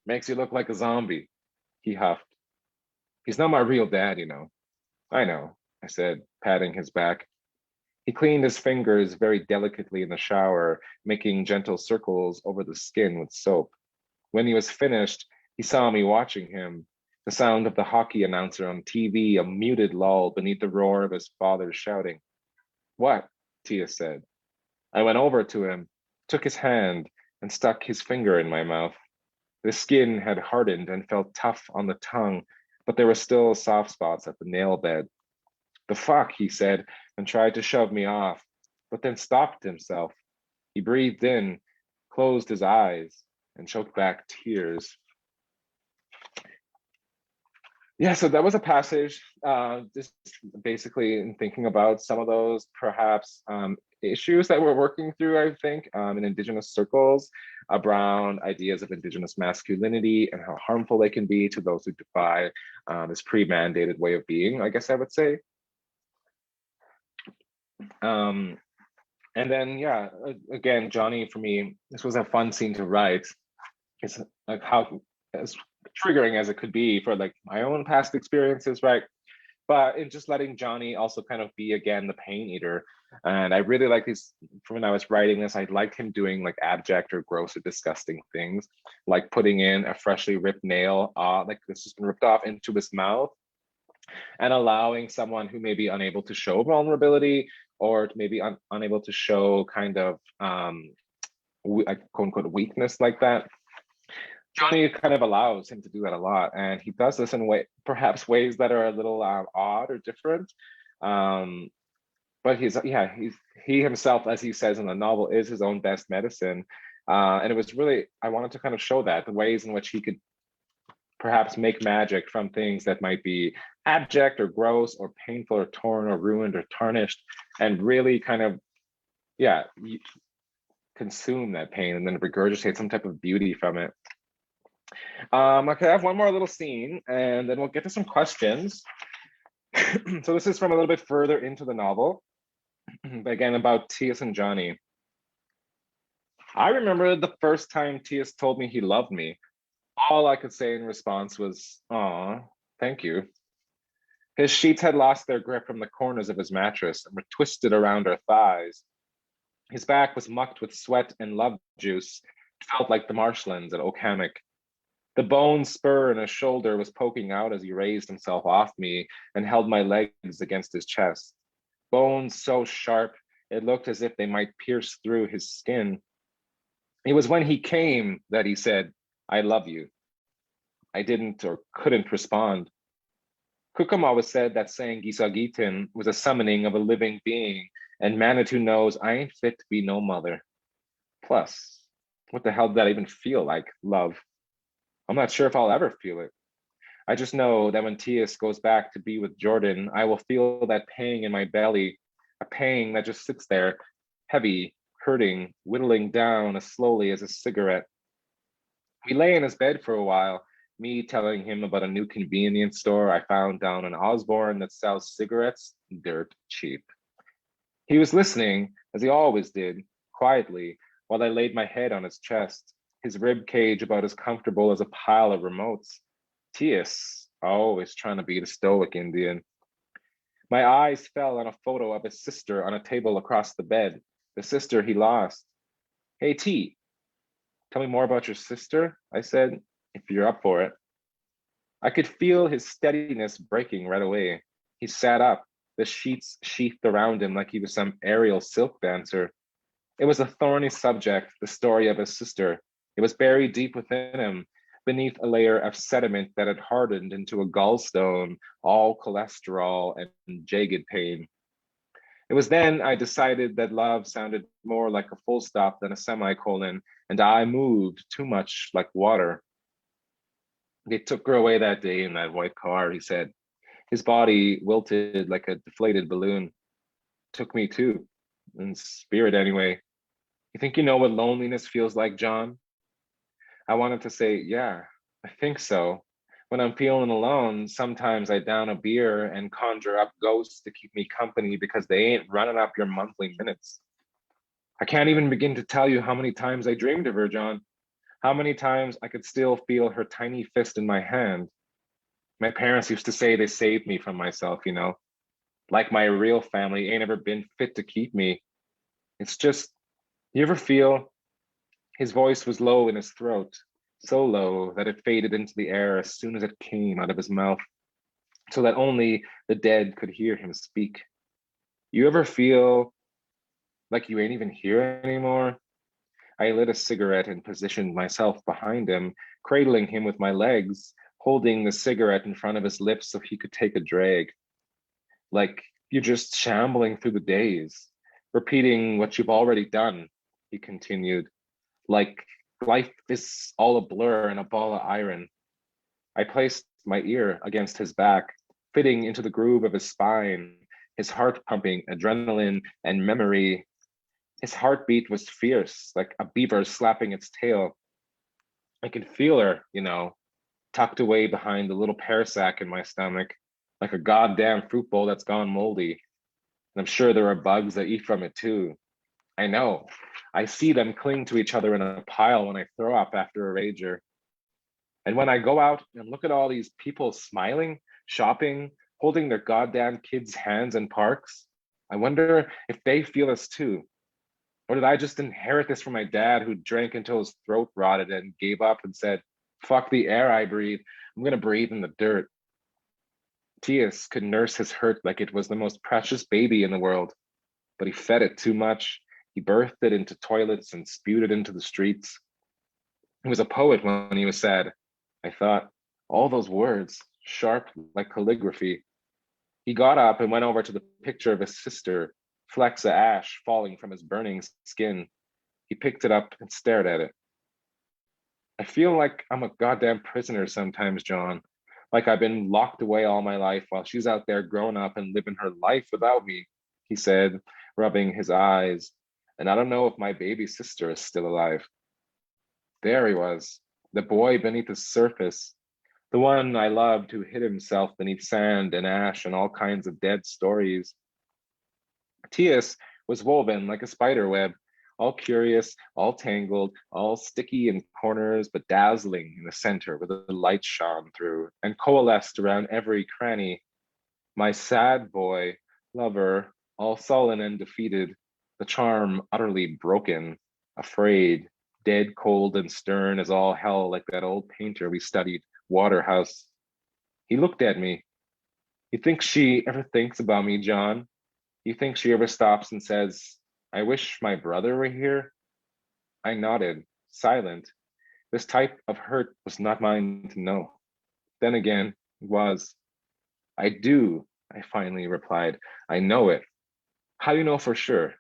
Makes you look like a zombie. He huffed. He's not my real dad, you know. I know, I said, patting his back. He cleaned his fingers very delicately in the shower, making gentle circles over the skin with soap. When he was finished, he saw me watching him, the sound of the hockey announcer on TV, a muted lull beneath the roar of his father's shouting. What? Tias said. I went over to him, took his hand, and stuck his finger in my mouth. The skin had hardened and felt tough on the tongue, but there were still soft spots at the nail bed. The fuck, he said, and tried to shove me off, but then stopped himself. He breathed in, closed his eyes, and choked back tears. Yeah, so that was a passage, just basically in thinking about some of those perhaps issues that we're working through, I think, in Indigenous circles around ideas of Indigenous masculinity and how harmful they can be to those who defy this pre-mandated way of being, I guess I would say. And then, yeah, again, Johnny, for me, this was a fun scene to write. It's like how, as triggering as it could be for like my own past experiences, right? But in just letting Johnny also kind of be again the pain eater. And I really like these, from when I was writing this, I liked him doing like abject or gross or disgusting things, like putting in a freshly ripped nail, like this has been ripped off into his mouth, and allowing someone who may be unable to show vulnerability or maybe unable to show kind of like quote unquote weakness like that. Johnny kind of allows him to do that a lot, and he does this in perhaps ways that are a little odd or different. But he himself, as he says in the novel, is his own best medicine. And it was really, I wanted to kind of show that the ways in which he could perhaps make magic from things that might be abject or gross or painful or torn or ruined or tarnished, and really kind of, yeah, consume that pain and then regurgitate some type of beauty from it. Okay, I have one more little scene and then we'll get to some questions. So this is from a little bit further into the novel, but again, about Tias and Johnny. I remember the first time Tias told me he loved me. All I could say in response was, "Aw, thank you." His sheets had lost their grip from the corners of his mattress and were twisted around our thighs. His back was mucked with sweat and love juice. It felt like the marshlands at Oak Hammock. The bone spur in his shoulder was poking out as he raised himself off me and held my legs against his chest. Bones so sharp, it looked as if they might pierce through his skin. It was when he came that he said, "I love you." I didn't or couldn't respond. Kukum always said that saying Gisagitin was a summoning of a living being, and Manitou knows I ain't fit to be no mother. Plus, what the hell did that even feel like, love? I'm not sure if I'll ever feel it. I just know that when Tias goes back to be with Jordan, I will feel that pang in my belly, a pang that just sits there, heavy, hurting, whittling down as slowly as a cigarette. We lay in his bed for a while, me telling him about a new convenience store I found down in Osborne that sells cigarettes dirt cheap. He was listening, as he always did, quietly, while I laid my head on his chest. his rib cage about as comfortable as a pile of remotes. Tias, always trying to be the stoic Indian. My eyes fell on a photo of his sister on a table across the bed, the sister he lost. Hey, T, tell me more about your sister, I said, if you're up for it. I could feel his steadiness breaking right away. He sat up, the sheets sheathed around him like he was some aerial silk dancer. It was a thorny subject, the story of his sister. It was buried deep within him, beneath a layer of sediment that had hardened into a gallstone, all cholesterol and jagged pain. It was then I decided that love sounded more like a full stop than a semicolon, and I moved too much like water. They took her away that day in that white car, he said. His body wilted like a deflated balloon. Took me too, in spirit anyway. You think you know what loneliness feels like, John? I wanted to say, yeah, I think so. When I'm feeling alone, sometimes I down a beer and conjure up ghosts to keep me company because they ain't running up your monthly minutes. I can't even begin to tell you how many times I dreamed of her, John. How many times I could still feel her tiny fist in my hand. My parents used to say they saved me from myself, you know. Like my real family ain't ever been fit to keep me. It's just, you ever feel his voice was low in his throat, so low that it faded into the air as soon as it came out of his mouth, so that only the dead could hear him speak. You ever feel like you ain't even here anymore? I lit a cigarette and positioned myself behind him, cradling him with my legs, holding the cigarette in front of his lips so he could take a drag. Like you're just shambling through the days, repeating what you've already done, he continued. Like life is all a blur and a ball of iron. I placed my ear against his back, fitting into the groove of his spine, his heart pumping adrenaline and memory. His heartbeat was fierce, like a beaver slapping its tail. I could feel her, you know, tucked away behind the little pear sack in my stomach, like a goddamn fruit bowl that's gone moldy. And I'm sure there are bugs that eat from it too. I know. I see them cling to each other in a pile when I throw up after a rager. And when I go out and look at all these people smiling, shopping, holding their goddamn kids' hands in parks, I wonder if they feel this too. Or did I just inherit this from my dad who drank until his throat rotted and gave up and said, fuck the air I breathe, I'm gonna breathe in the dirt. Tias could nurse his hurt like it was the most precious baby in the world, but he fed it too much. He birthed it into toilets and spewed it into the streets. He was a poet when he was sad, I thought. All those words, sharp like calligraphy. He got up and went over to the picture of his sister, flecks of ash falling from his burning skin. He picked it up and stared at it. I feel like I'm a goddamn prisoner sometimes, John. Like I've been locked away all my life while she's out there growing up and living her life without me, he said, rubbing his eyes. And I don't know if my baby sister is still alive. There he was, the boy beneath the surface, the one I loved who hid himself beneath sand and ash and all kinds of dead stories. Tias was woven like a spider web, all curious, all tangled, all sticky in corners, but dazzling in the center where the light shone through and coalesced around every cranny. My sad boy, lover, all sullen and defeated, the charm utterly broken, afraid, dead cold and stern as all hell, like that old painter we studied, Waterhouse. He looked at me. You think she ever thinks about me, John? You think she ever stops and says, I wish my brother were here? I nodded, silent. This type of hurt was not mine to know. Then again, it was. I do, I finally replied. I know it. How do you know for sure?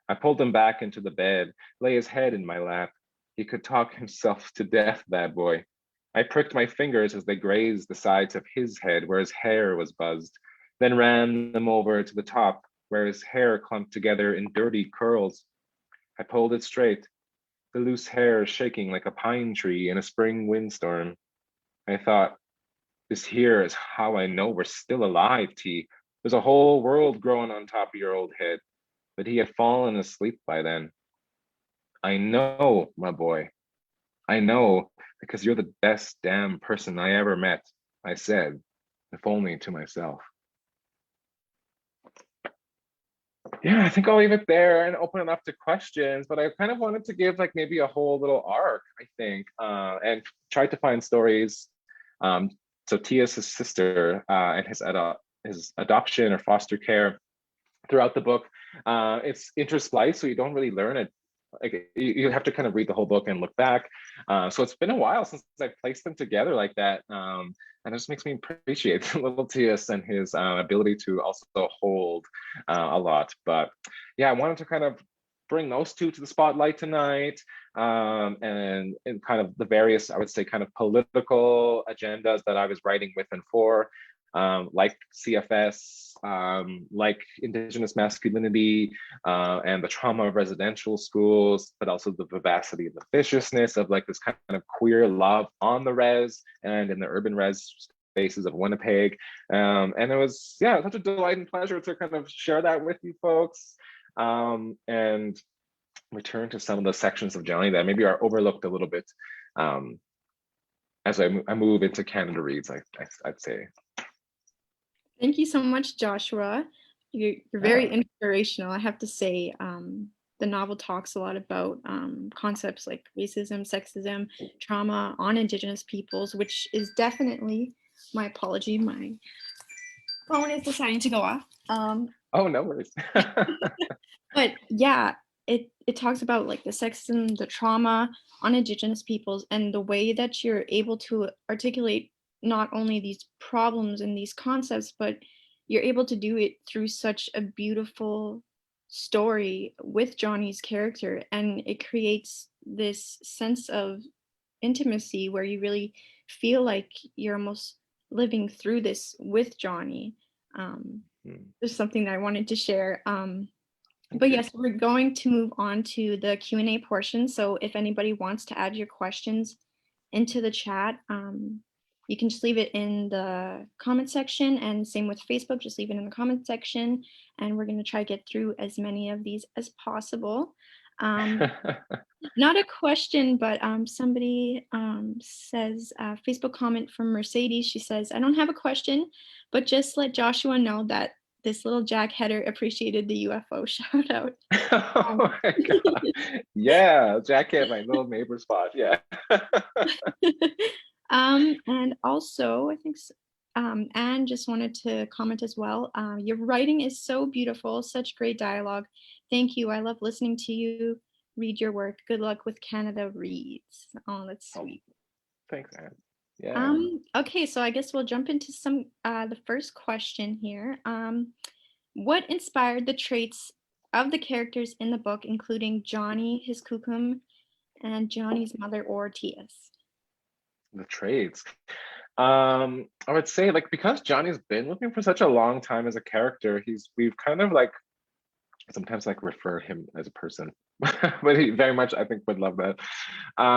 I pulled him back into the bed, lay his head in my lap. He could talk himself to death, that boy. I pricked my fingers as they grazed the sides of his head where his hair was buzzed, then ran them over to the top where his hair clumped together in dirty curls. I pulled it straight, the loose hair shaking like a pine tree in a spring windstorm. I thought, this here is how I know we're still alive, T. There's a whole world growing on top of your old head. But he had fallen asleep by then. I know, my boy. I know, because you're the best damn person I ever met, I said, if only to myself. Yeah, I think I'll leave it there and open it up to questions, but I kind of wanted to give like maybe a whole little arc, I think, and try to find stories. Um, so Tia's his sister, and his adoption or foster care throughout the book. It's interspliced, so you don't really learn it. Like you have to kind of read the whole book and look back. So it's been a while since I placed them together like that. And it just makes me appreciate little Tias and his ability to also hold a lot. But yeah, I wanted to kind of bring those two to the spotlight tonight, and kind of the various, I would say, kind of political agendas that I was writing with and for, like CFS, like Indigenous masculinity, and the trauma of residential schools, but also the vivacity and the viciousness of like this kind of queer love on the res and in the urban res spaces of Winnipeg. And it was, yeah, such a delight and pleasure to kind of share that with you folks, and return to some of the sections of Johnny that maybe are overlooked a little bit, as I move into Canada Reads, I'd say. Thank you so much, Joshua. You're very inspirational, I have to say. The novel talks a lot about concepts like racism, sexism, trauma on Indigenous peoples, which is definitely, my apology, my phone is deciding to go off. Oh, no worries. But yeah, it talks about like the sexism, the trauma on Indigenous peoples, and the way that you're able to articulate not only these problems and these concepts, but you're able to do it through such a beautiful story with Johnny's character, and it creates this sense of intimacy where you really feel like you're almost living through this with Johnny. There's something that I wanted to share. But yes, we're going to move on to the Q&A portion. So if anybody wants to add your questions into the chat, you can just leave it in the comment section, and same with Facebook, just leave it in the comment section. And we're going to try to get through as many of these as possible. Not a question, but somebody says, Facebook comment from Mercedes. She says, I don't have a question, but just let Joshua know that this little Jack Header appreciated the UFO shout out. Oh my God. Yeah, Jack had my little neighbor spot. Yeah. And also, I think Anne just wanted to comment as well. Your writing is so beautiful, such great dialogue. Thank you. I love listening to you read your work. Good luck with Canada Reads. Oh, that's sweet. Thanks, Anne. Yeah. Okay, so I guess we'll jump into the first question here. What inspired the traits of the characters in the book, including Johnny, his kukum, and Johnny's mother, or Tias? The traits. I would say, like, because Johnny's been with me for such a long time as a character, we've kind of like sometimes like refer him as a person, but he very much, I think, would love that.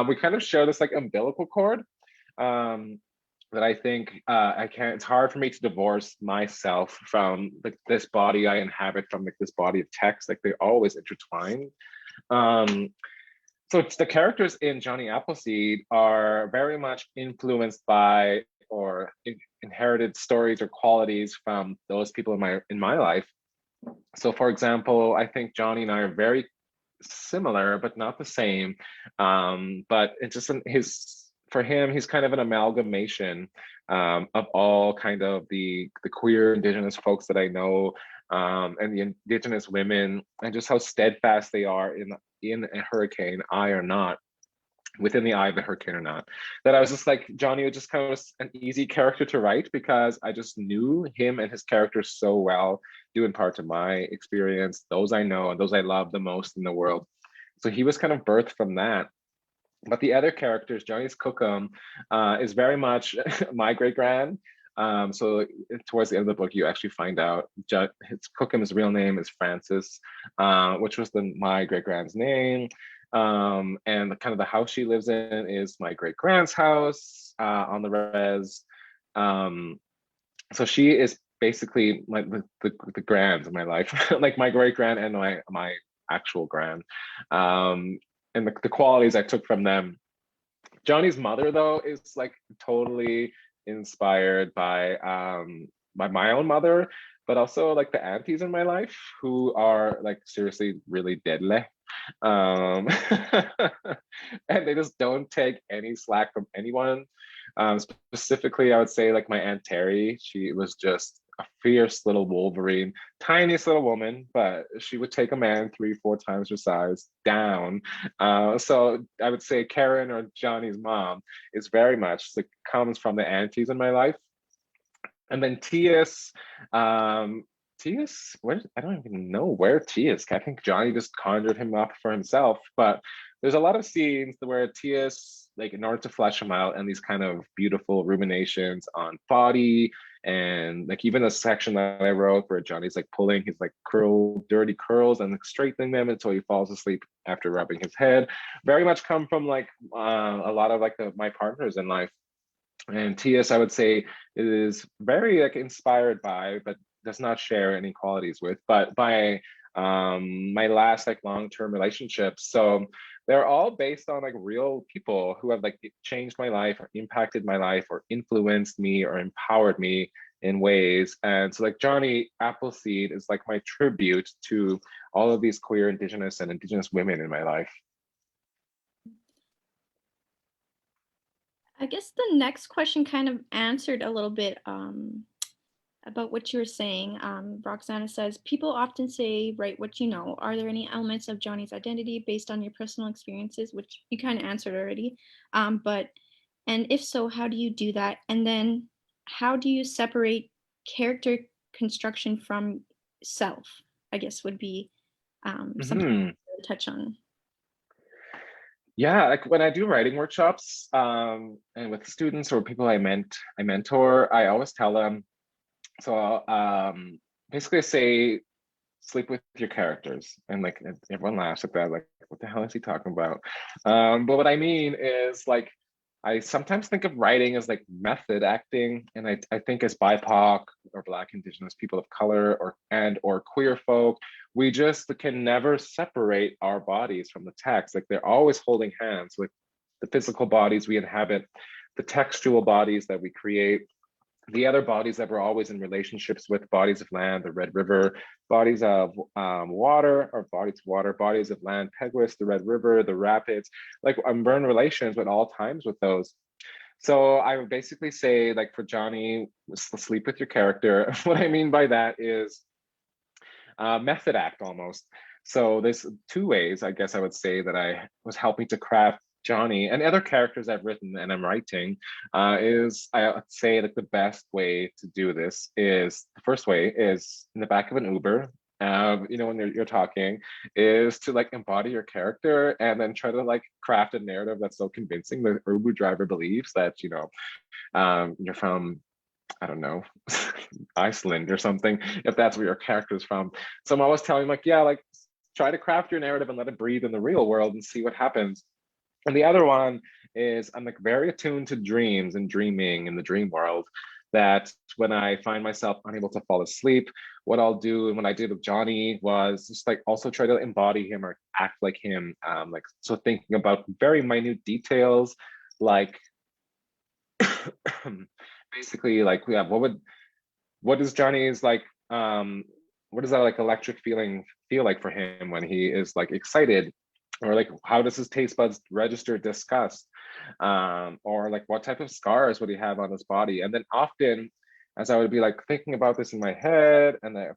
We kind of share this like umbilical cord, that I think it's hard for me to divorce myself from like this body I inhabit, from like this body of text. Like they always intertwine. So the characters in Johnny Appleseed are very much influenced by or inherited stories or qualities from those people in my life. So for example, I think Johnny and I are very similar, but not the same. But it's just for him, he's kind of an amalgamation of all kind of the queer Indigenous folks that I know, and the Indigenous women, and just how steadfast they are in a hurricane, eye or not, within the eye of the hurricane or not. That I was just like, Johnny was just kind of an easy character to write because I just knew him and his character so well, due in part to my experience, those I know and those I love the most in the world. So he was kind of birthed from that. But the other characters, Johnny's Cookham, is very much my great grand. So towards the end of the book, you actually find out Cookham's real name is Francis, which was my great grand's name. And kind of the house she lives in is my great grand's house on the res. So she is basically like the grands of my life, like my great grand and my actual grand. And the qualities I took from them Johnny's mother though is like totally inspired by my own mother, but also like the aunties in my life who are like seriously really deadly. Um, and they just don't take any slack from anyone. Specifically, I would say like my Aunt Terry, she was just a fierce little Wolverine, tiniest little woman, but she would take a man 3, 4 times her size down. So I would say Karen or Johnny's mom is very much like comes from the aunties in my life. And then Tias, Tias, where I don't even know where Tias. I think Johnny just conjured him up for himself. But there's a lot of scenes where Tias, like in order to flesh him out, and these kind of beautiful ruminations on body, and like even a section that I wrote where Johnny's like pulling his like dirty curls and like, straightening them until he falls asleep after rubbing his head, very much come from like a lot of like my partners in life. And TS, I would say, is very like inspired by, but does not share any qualities with, but by my last like long-term relationships. So they're all based on like real people who have like changed my life or impacted my life or influenced me or empowered me in ways. And so like Johnny Appleseed is like my tribute to all of these queer Indigenous and Indigenous women in my life. I guess the next question kind of answered a little bit about what you were saying. Roxana says, people often say, write what you know. Are there any elements of Johnny's identity based on your personal experiences, which you kind of answered already? And if so, how do you do that? And then how do you separate character construction from self, I guess would be something to touch on. Yeah, like when I do writing workshops, and with students or people I mentor, I always tell them, so I'll basically say sleep with your characters. And like everyone laughs at that, like, what the hell is he talking about? But what I mean is like I sometimes think of writing as like method acting, and I think as BIPOC or Black, Indigenous people of color or queer folk, we just can never separate our bodies from the text. Like they're always holding hands with the physical bodies we inhabit, the textual bodies that we create, the other bodies that we're always in relationships with, bodies of land, the Red River, bodies of water, or bodies of water, bodies of land, Peguis, the Red River, the rapids, like we're in relations at all times with those. So I would basically say, like for Johnny, sleep with your character. What I mean by that is method act almost. So there's two ways, I guess I would say, that I was helping to craft Johnny and other characters I've written and I'm writing. Is I would say that the best way to do this is the first way is in the back of an Uber. When you're talking, is to like embody your character and then try to like craft a narrative that's so convincing the Uber driver believes that you're from, I don't know, Iceland or something, if that's where your character is from. So I'm always telling like, yeah, like try to craft your narrative and let it breathe in the real world and see what happens. And the other one is I'm like very attuned to dreams and dreaming in the dream world, that when I find myself unable to fall asleep, what I'll do, and what I did with Johnny was just like also try to embody him or act like him. Like so thinking about very minute details, like basically like yeah, what is Johnny's like what does that like electric feeling feel like for him when he is like excited, or like how does his taste buds register disgust, or like what type of scars would he have on his body. And then often as I would be like thinking about this in my head and I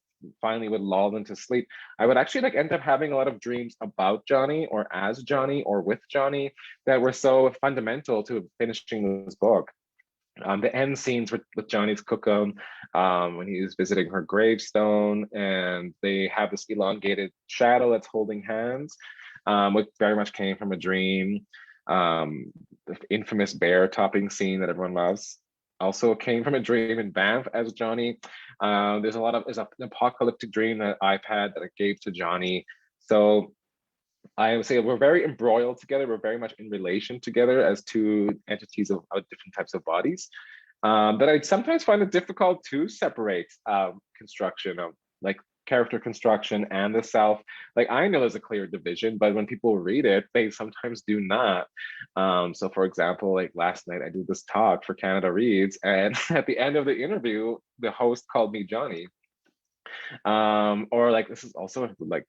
finally would lull into sleep, I would actually like end up having a lot of dreams about Johnny or as Johnny or with Johnny that were so fundamental to finishing this book. The end scenes with Johnny's cookum, when he's visiting her gravestone and they have this elongated shadow that's holding hands, which very much came from a dream. The infamous bear topping scene that everyone loves also came from a dream in Banff as Johnny. There's an apocalyptic dream that I've had that I gave to Johnny. So I would say we're very embroiled together. We're very much in relation together as two entities of different types of bodies. But I sometimes find it difficult to separate construction of like character construction and the self. Like I know there's a clear division, but when people read it, they sometimes do not. So for example, like last night I did this talk for Canada Reads, and at the end of the interview, the host called me Johnny. Or like this is also like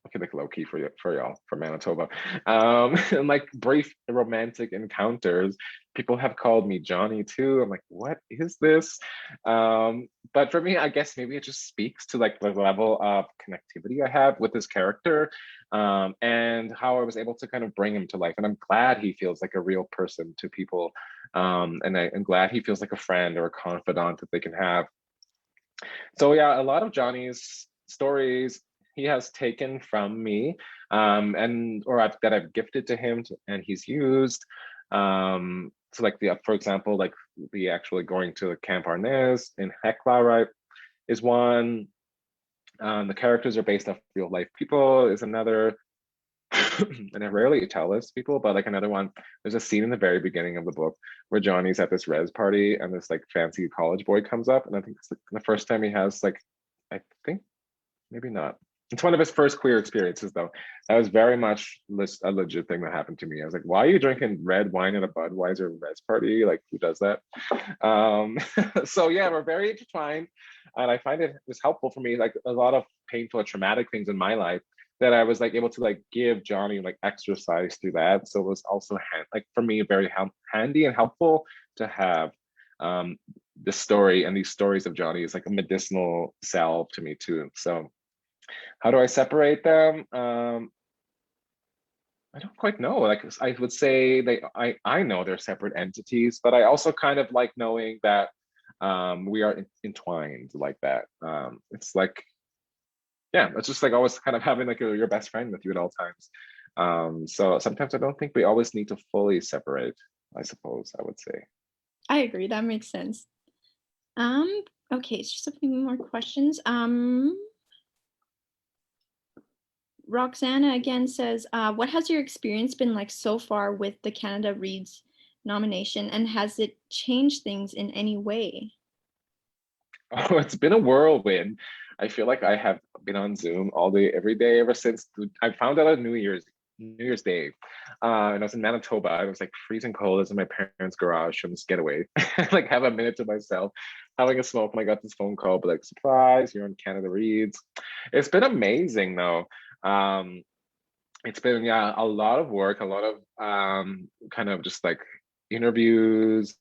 okay, like low key for you for y'all from Manitoba. And like brief romantic encounters, people have called me Johnny too. I'm like, what is this? But for me, I guess maybe it just speaks to like the level of connectivity I have with this character, and how I was able to kind of bring him to life. And I'm glad he feels like a real person to people, and I'm glad he feels like a friend or a confidant that they can have. So yeah, a lot of Johnny's stories he has taken from me, and or that I've gifted to him, and he's used. So like for example, like the actually going to Camp Arnez in Hecla, right, is one. The characters are based off real life people is another. And I rarely tell this people, but like another one, there's a scene in the very beginning of the book where Johnny's at this res party and this like fancy college boy comes up, and I think it's like the first time he has like, I think maybe not. It's one of his first queer experiences though. That was very much a legit thing that happened to me. I was like, why are you drinking red wine at a Budweiser res party? Like who does that? So yeah, we're very intertwined, and I find it was helpful for me, like a lot of painful or traumatic things in my life that I was like able to like give Johnny like exercise through that. So it was also like for me very handy and helpful to have the story and these stories of Johnny is like a medicinal salve to me too. So how do I separate them? I don't quite know. Like I would say I know they're separate entities, but I also kind of like knowing that we are entwined like that. It's like yeah, it's just like always kind of having like your best friend with you at all times. So sometimes I don't think we always need to fully separate, I suppose I would say. I agree. That makes sense. Okay, it's just a few more questions. Roxana again says, what has your experience been like so far with the Canada Reads nomination, and has it changed things in any way? Oh, it's been a whirlwind. I feel like I have been on Zoom all day, every day, ever since I found out on New Year's Day. And I was in Manitoba. I was like freezing cold. I was in my parents' garage from this getaway. Like have a minute to myself, having a smoke. And I got this phone call, but like, surprise, you're on Canada Reads. It's been amazing though. It's been yeah, a lot of work, a lot of kind of just like interviews,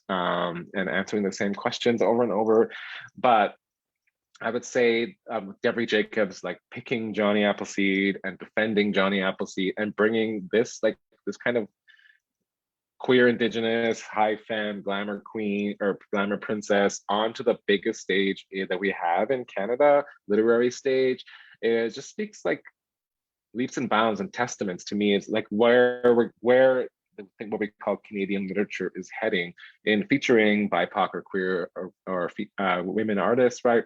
and answering the same questions over and over. But I would say Debbie Jacobs like picking Johnny Appleseed and defending Johnny Appleseed and bringing this like this kind of queer Indigenous high femme glamour queen or glamour princess onto the biggest stage that we have in Canada, literary stage. It just speaks like leaps and bounds and testaments to me. It's like where what we call Canadian literature is heading in featuring BIPOC or queer or women artists, right?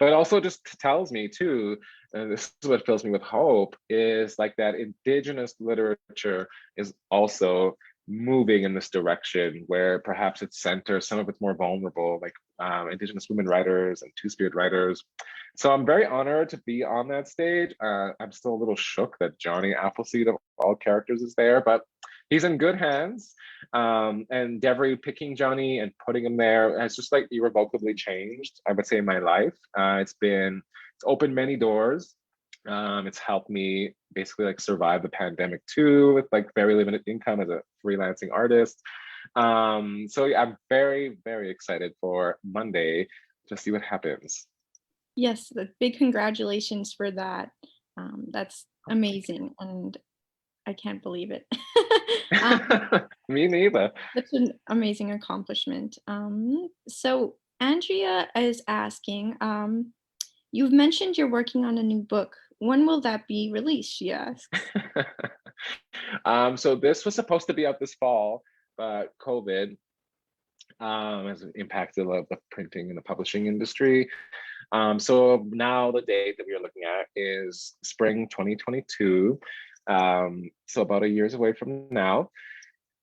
But it also just tells me too, and this is what fills me with hope, is like that Indigenous literature is also moving in this direction where perhaps it centers some of it's more vulnerable, like Indigenous women writers and Two-Spirit writers. So I'm very honored to be on that stage. I'm still a little shook that Johnny Appleseed of all characters is there, but he's in good hands. And Devery picking Johnny and putting him there has just like irrevocably changed, I would say, my life. It's opened many doors. It's helped me basically like survive the pandemic too, with like very limited income as a freelancing artist. So yeah, I'm very, very excited for Monday to see what happens. Yes, the big congratulations for that. That's amazing, and I can't believe it. Me neither. That's an amazing accomplishment. So Andrea is asking, you've mentioned you're working on a new book. When will that be released? She asks. So this was supposed to be out this fall, but COVID has impacted the printing and the publishing industry. So now the date that we are looking at is spring 2022. So about a year's away from now.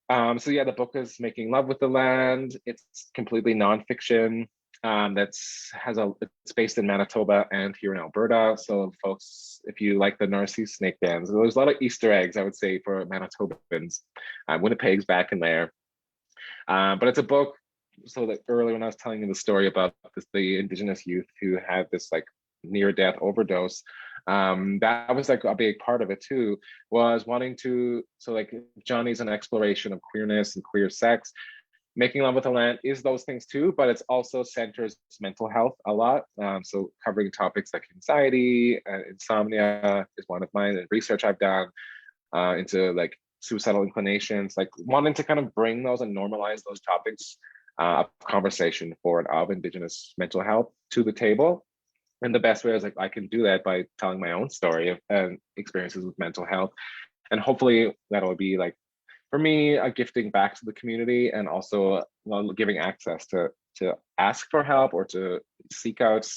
So yeah, the book is Making Love with the Land. It's completely nonfiction. it's based in Manitoba and here in Alberta. So folks, if you like the Narcisse snake dance, there's a lot of Easter eggs, I would say, for Manitobans. Winnipeg's back in there. But it's a book. So that earlier when I was telling you the story about the Indigenous youth who had this like near-death overdose, that was like a big part of it too, was wanting to, so like Johnny's an exploration of queerness and queer sex. Making Love with the Land is those things too, but it's also centers mental health a lot. So covering topics like anxiety and insomnia is one of mine, and research I've done into like suicidal inclinations, like wanting to kind of bring those and normalize those topics of conversation forward of Indigenous mental health to the table. And the best way is like I can do that by telling my own story of and experiences with mental health, and hopefully that'll be like for me a gifting back to the community, and also giving access to ask for help or to seek out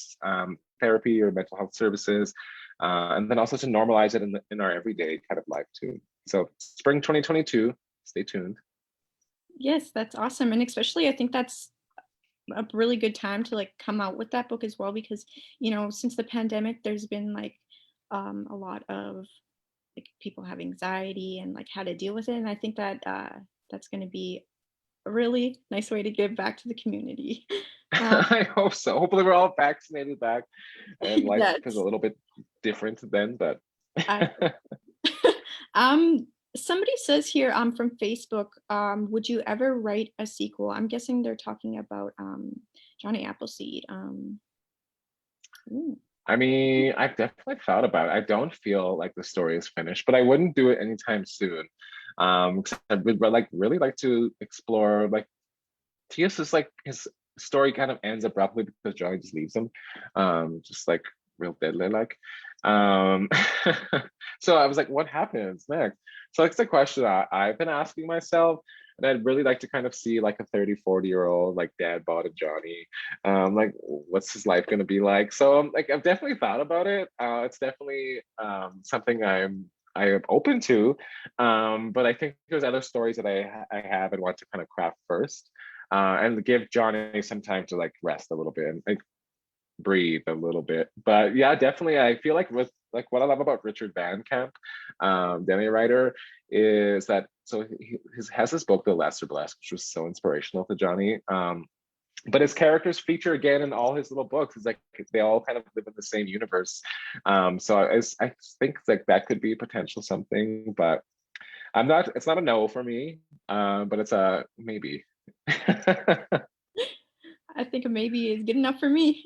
therapy or mental health services, and then also to normalize it in our everyday kind of life too. So spring 2022, stay tuned. Yes, that's awesome. And especially I think that's a really good time to like come out with that book as well, because since the pandemic there's been like a lot of like people have anxiety and like how to deal with it, and I think that that's going to be a really nice way to give back to the community. I hope so. Hopefully we're all vaccinated back and life is a Yes. little bit different then, but I, um somebody says here from Facebook, would you ever write a sequel? I'm guessing they're talking about Johnny Appleseed. Ooh. I mean, I've definitely thought about it. I don't feel like the story is finished, but I wouldn't do it anytime soon. 'Cause I would like really like to explore like Tia's is like his story kind of ends abruptly because Johnny just leaves him. Just like real deadly like. Um so I was like, what happens next? So it's the question I've been asking myself. And I'd really like to kind of see like a 30, 40-year-old like dad bod of Johnny. Like what's his life gonna be like? So like I've definitely thought about it. It's definitely something I am open to. But I think there's other stories that I have and want to kind of craft first. And give Johnny some time to like rest a little bit and like breathe a little bit. But yeah, definitely, I feel like with like what I love about Richard Van Camp, Demi writer, is that so he has this book, The Lesser Blessed, which was so inspirational to Johnny. But his characters feature again in all his little books. It's like they all kind of live in the same universe. So I think like that could be potential something, but I'm not. It's not a no for me, but it's a maybe. I think a maybe is good enough for me.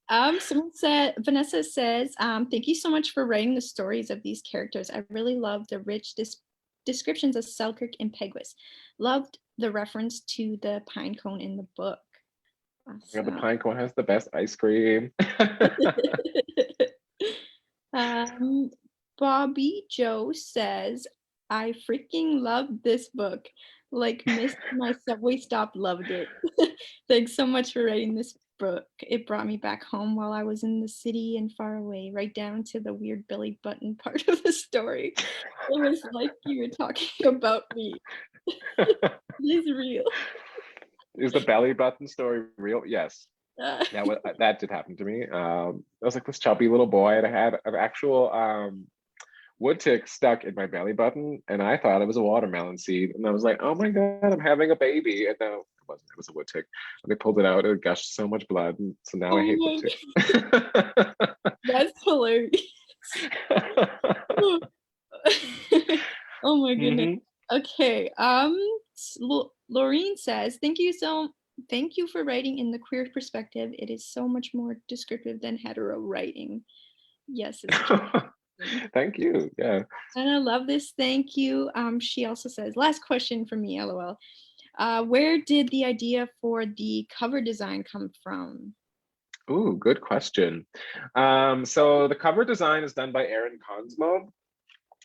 Someone said, Vanessa says, thank you so much for writing the stories of these characters. I really love the rich descriptions of Selkirk and Peguis. Loved the reference to the pine cone in the book. Yeah, the Awesome. pine cone has the best ice cream. um, Bobby Joe says, I freaking love this book. Like missed my subway stop, loved it. Thanks so much for writing this book. It brought me back home while I was in the city and far away, right down to the weird belly button part of the story. It was like you were talking about me. It is real. Is the belly button story real? Yes. Uh, That did happen to me. I was like this chubby little boy, and I had an actual wood tick stuck in my belly button, and I thought it was a watermelon seed, and I was like, "Oh my god, I'm having a baby!" And no, it wasn't. It was a wood tick. And they pulled it out, and it gushed so much blood, and so now I oh hate wood my, ticks. that's hilarious. Oh my goodness. Hmm. Okay. Laureen says, thank you for writing in the queer perspective. It is so much more descriptive than hetero writing. Yes, it's true. Thank you. Yeah. And I love this. Thank you. She also says, last question for me, LOL. Where did the idea for the cover design come from? Ooh, good question. So the cover design is done by Erin Consmo,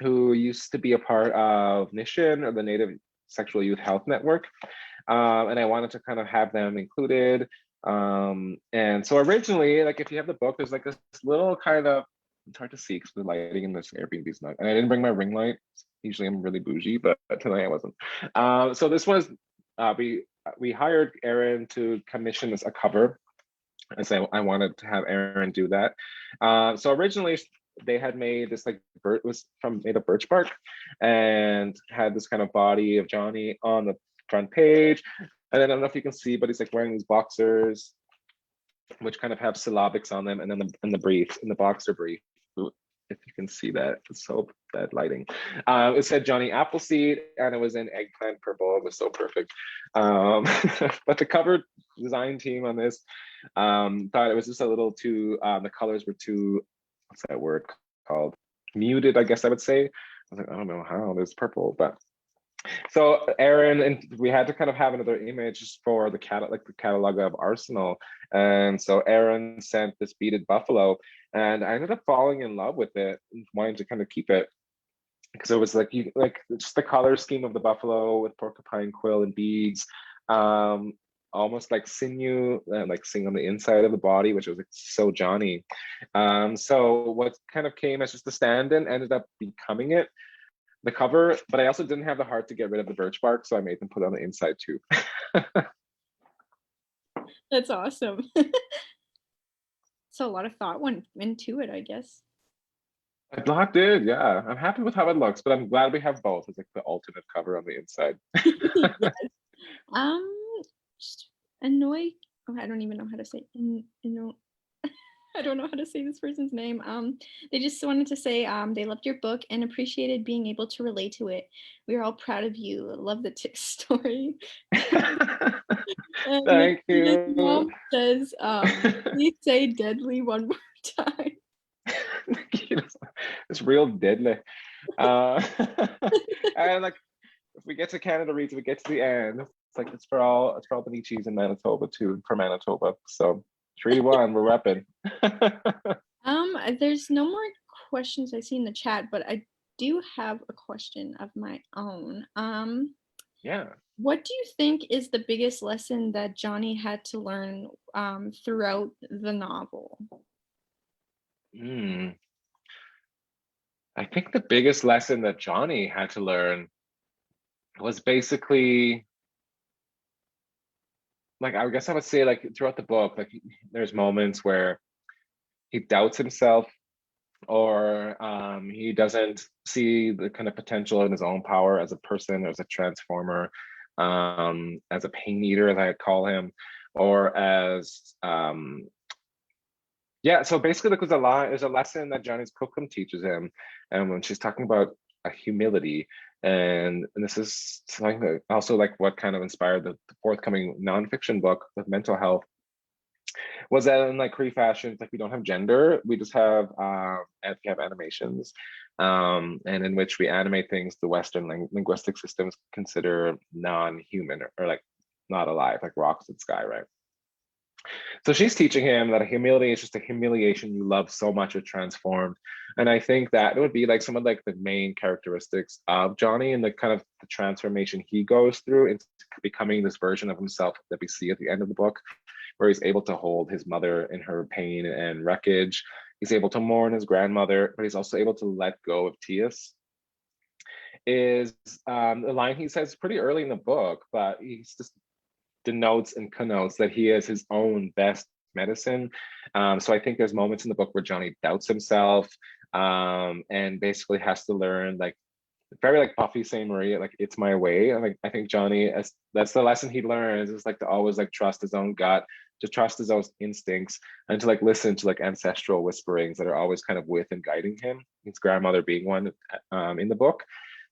who used to be a part of Nishin, or the Native Sexual Youth Health Network. And I wanted to kind of have them included. And so originally, like if you have the book, there's like this little kind of, it's hard to see because the lighting in this Airbnb is not, and I didn't bring my ring light. Usually I'm really bougie, but tonight I wasn't. So this was we hired Aaron to commission us a cover, as I wanted to have Aaron do that. So originally they had made this like was made of birch bark, and had this kind of body of Johnny on the front page. And then I don't know if you can see, but he's like wearing these boxers, which kind of have syllabics on them, and then in the boxer brief. If you can see that, it's so bad lighting. It said Johnny Appleseed, and it was in eggplant purple. It was so perfect. But the cover design team on this thought it was just a little too. The colors were too. What's that word called? Muted, I guess I would say. I was like, I don't know how there's purple, but so Aaron, and we had to kind of have another image for the catalog of Arsenal. And so Aaron sent this beaded buffalo, and I ended up falling in love with it and wanting to kind of keep it, because it was like just the color scheme of the buffalo with porcupine quill and beads, almost like sinew, like seeing on the inside of the body, which was like so Johnny. So what kind of came as just the stand-in ended up becoming the cover, but I also didn't have the heart to get rid of the birch bark, so I made them put it on the inside too. That's awesome. So a lot of thought went into it, I guess. A lot did, yeah. I'm happy with how it looks, but I'm glad we have both. It's like the alternate cover on the inside. Yes. Just annoy. Oh, I don't even know how to say. I don't know how to say this person's name. They just wanted to say they loved your book and appreciated being able to relate to it. We are all proud of you. Love the tick story. And Thank his you. mom says, please say deadly one more time. It's real deadly. And like if we get to Canada Reads, if we get to the end, it's like it's for all the Nietzsche's in Manitoba too, for Manitoba. So 3-1, we're repping. There's no more questions I see in the chat, but I do have a question of my own. Yeah. What do you think is the biggest lesson that Johnny had to learn throughout the novel? I think the biggest lesson that Johnny had to learn was basically, like, I guess I would say, like, throughout the book, like, there's moments where he doubts himself, or he doesn't see the kind of potential in his own power as a person, as a transformer, as a pain eater, as I call him, or as yeah. So basically, like, there's a lesson that Johnny's Cookham teaches him, and when she's talking about a humility, and this is something that also like what kind of inspired the forthcoming nonfiction book with mental health, was that in like Cree fashion, like we don't have gender, we just have we have animations, and in which we animate things the Western linguistic systems consider non-human, or like not alive, like rocks and sky, right? So she's teaching him that a humility is just a humiliation you love so much it transformed. And I think that it would be like some of like the main characteristics of Johnny, and the kind of the transformation he goes through into becoming this version of himself that we see at the end of the book, where he's able to hold his mother in her pain and wreckage. He's able to mourn his grandmother, but he's also able to let go of Tias. Is the line he says pretty early in the book, but he's just denotes and connotes that he is his own best medicine. So I think there's moments in the book where Johnny doubts himself, and basically has to learn, like, very like Buffy Saint Marie, like it's my way. And like I think Johnny, that's the lesson he learns, is like to always like trust his own gut, to trust his own instincts, and to like listen to like ancestral whisperings that are always kind of with and guiding him. His grandmother being one in the book.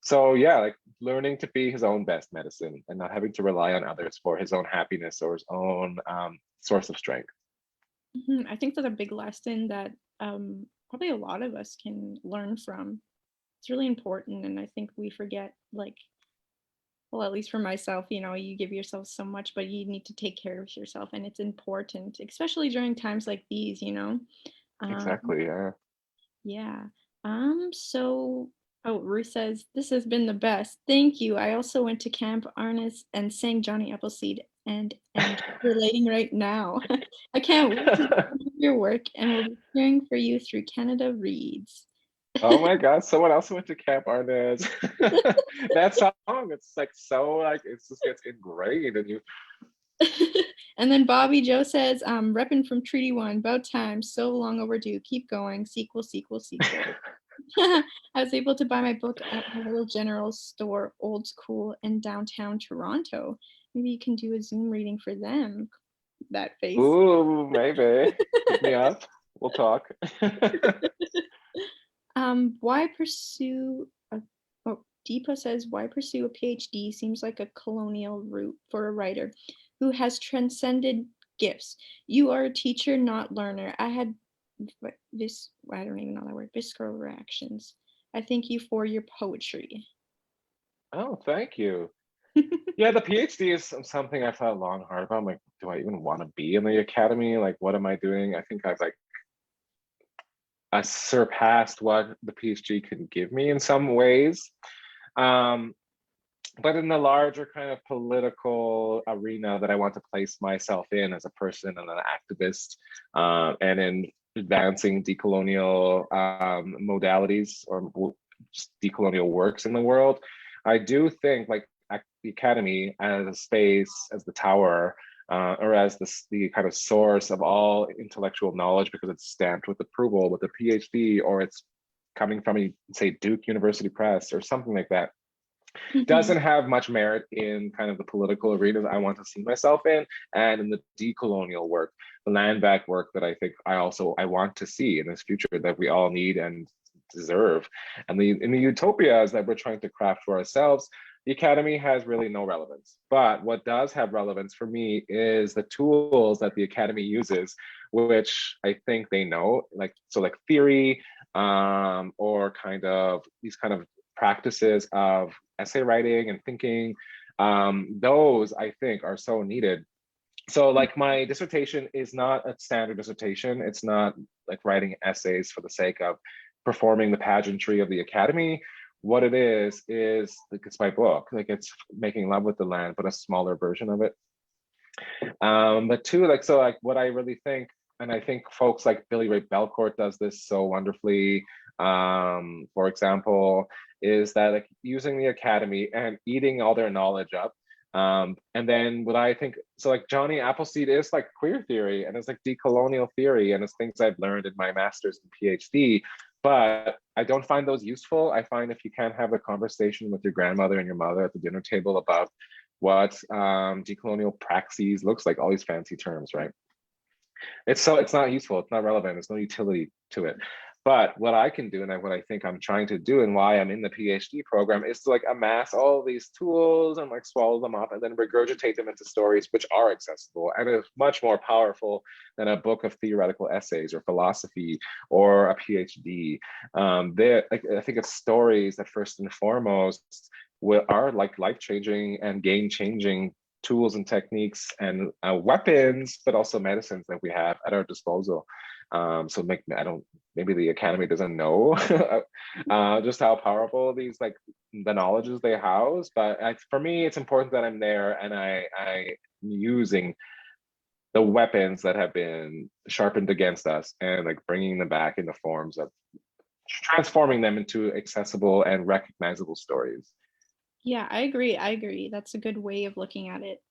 So yeah, like learning to be his own best medicine and not having to rely on others for his own happiness or his own source of strength. I think that's a big lesson that probably a lot of us can learn from. It's really important, and I think we forget, like, well, at least for myself, you give yourself so much, but you need to take care of yourself, and it's important, especially during times like these. Exactly, yeah. Yeah. So, oh, Ruth says, this has been the best. Thank you. I also went to Camp Arnis and sang Johnny Appleseed and relating right now. I can't wait to see your work, and we'll be cheering for you through Canada Reads. Oh my God, someone else went to Camp Arnaz. That song, it's like so like it just gets ingrained and you And then Bobby Joe says, repping from Treaty One, about time, so long overdue. Keep going. Sequel, sequel, sequel. I was able to buy my book at my little general store, Old School, in downtown Toronto. Maybe you can do a Zoom reading for them. That face. ooh, maybe. Hit me up. We'll talk. Why pursue a, oh, Deepa says, why pursue a PhD seems like a colonial route for a writer who has transcended gifts. You are a teacher, not learner. I had this, I don't even know that word, visceral reactions. I thank you for your poetry. Oh, thank you. Yeah, the PhD is something I thought long and hard about. I'm like, do I even want to be in the academy? Like, what am I doing? I think I've like I surpassed what the PhD can give me in some ways. Um, but in the larger kind of political arena that I want to place myself in as a person and an activist, and in advancing decolonial modalities or just decolonial works in the world, I do think like the academy as a space, as the tower, or as the kind of source of all intellectual knowledge because it's stamped with approval with a PhD or it's coming from a, say, Duke University Press or something like that Mhm. doesn't have much merit in kind of the political arenas I want to see myself in and in the decolonial work, the land back work that I think I want to see in this future that we all need and deserve. And in the utopias that we're trying to craft for ourselves, the academy has really no relevance. But what does have relevance for me is the tools that the academy uses, which I think they know, like so like theory, or kind of these kind of practices of essay writing and thinking. Those I think are so needed. So like my dissertation is not a standard dissertation. It's not like writing essays for the sake of performing the pageantry of the academy. What it is like it's my book. Like it's making love with the land, but a smaller version of it. But two, like so like what I really think, and I think folks like Billy Ray Belcourt does this so wonderfully, for example, is that like using the academy and eating all their knowledge up. And then what I think, so like Johnny Appleseed is like queer theory and it's like decolonial theory and it's things I've learned in my master's and PhD, but I don't find those useful. I find if you can't have a conversation with your grandmother and your mother at the dinner table about what decolonial praxis looks like, all these fancy terms, right? It's not useful, it's not relevant, there's no utility to it. But what I can do and what I think I'm trying to do and why I'm in the PhD program is to like amass all these tools and like swallow them up and then regurgitate them into stories which are accessible and is much more powerful than a book of theoretical essays or philosophy or a PhD. Like, I think it's stories that first and foremost are like life-changing and game-changing tools and techniques and weapons, but also medicines that we have at our disposal. So I don't, maybe the academy doesn't know just how powerful these like the knowledges they house. But for me, it's important that I'm there and I'm using the weapons that have been sharpened against us and like bringing them back in the forms of transforming them into accessible and recognizable stories. Yeah, I agree. I agree. That's a good way of looking at it.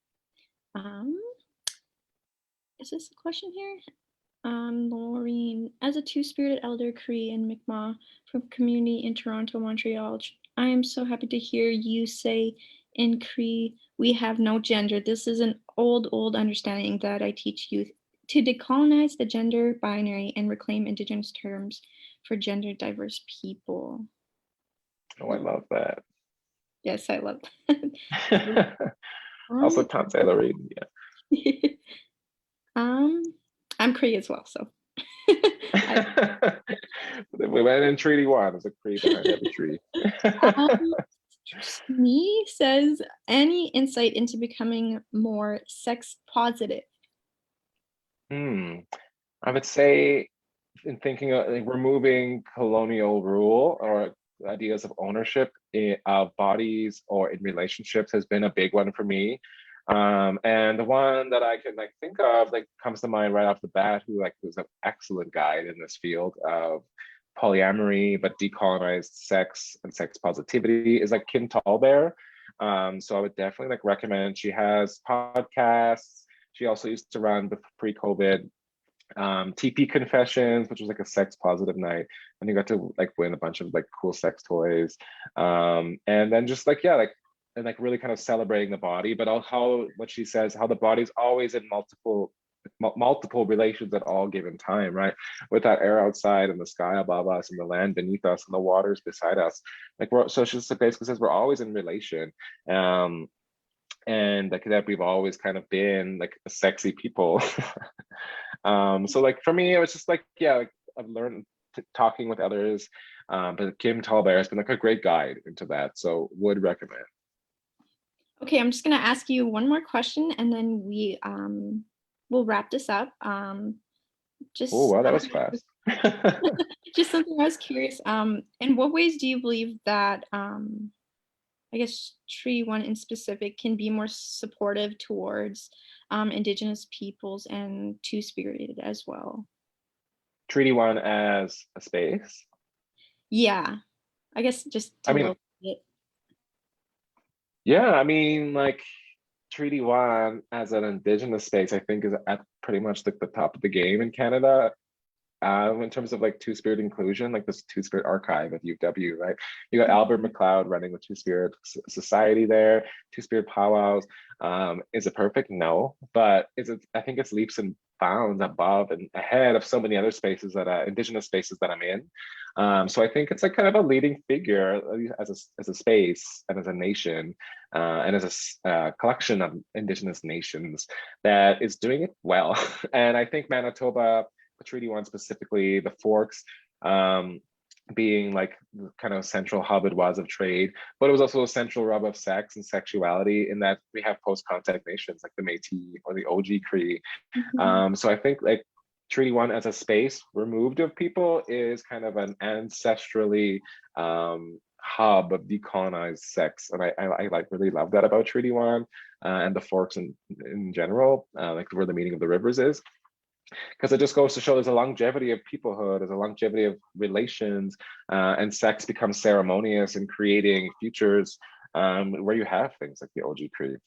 Um, is this a question here? Laureen, as a two-spirited elder Cree and Mi'kmaq from community in Toronto, Montreal, I am so happy to hear you say in Cree, we have no gender. This is an old understanding that I teach youth to decolonize the gender binary and reclaim Indigenous terms for gender diverse people. Oh, I love that. Yes, I love that. Also, Um, Tante Lorraine, um, I'm Cree as well, so. I, we went in Treaty One. There's a tree behind every tree. um, me says any insight into becoming more sex positive. I would say in thinking of like, removing colonial rule or ideas of ownership of bodies or in relationships has been a big one for me. And the one that I can like think of like comes to mind right off the bat, who like was an excellent guide in this field of polyamory, but decolonized sex and sex positivity, is like Kim Tallbear. So I would definitely like recommend. She has podcasts. She also used to run pre-COVID TP Confessions, which was like a sex positive night, and you got to like win a bunch of like cool sex toys. And then just like, yeah, like, and like really kind of celebrating the body, but how what she says, how the body's always in multiple relations at all given time, right? With that air outside and the sky above us and the land beneath us and the waters beside us, like we're, so she just basically says we're always in relation. And like that we've always kind of been like a sexy people. So like for me, it was just like, yeah, like I've learned talking with others, but Kim Tallbear has been like a great guide into that, so would recommend. Okay, I'm just gonna ask you one more question and then we'll wrap this up. Oh Just wow, that was fast. just something I was curious. In what ways do you believe that I guess Treaty One in specific can be more supportive towards Indigenous peoples and Two-Spirited as well? Treaty One as a space. Yeah, I guess just I to mean, locate it. yeah, I mean, like Treaty One as an Indigenous space, I think is at pretty much like the top of the game in Canada. In terms of like Two-Spirit inclusion, like this Two-Spirit archive at UW, right? You got Albert McLeod running the Two-Spirit Society there, Two-Spirit powwows. Is it perfect? No, but is it? I think it's leaps and bounds above and ahead of so many other spaces that Indigenous spaces that I'm in. So I think it's like kind of a leading figure as a space and as a nation and as a collection of Indigenous nations that is doing it well. And I think Manitoba, Treaty One specifically, the Forks being like the kind of central hub it was of trade, but it was also a central hub of sex and sexuality in that we have post-contact nations like the Métis or the OG Cree. So I think like Treaty One as a space removed of people is kind of an ancestrally hub of decolonized sex, and I like really love that about Treaty One and the Forks in general, like where the meaning of the rivers is, because it just goes to show there's a longevity of peoplehood, there's a longevity of relations, and sex becomes ceremonious in creating futures where you have things like the OG Cree.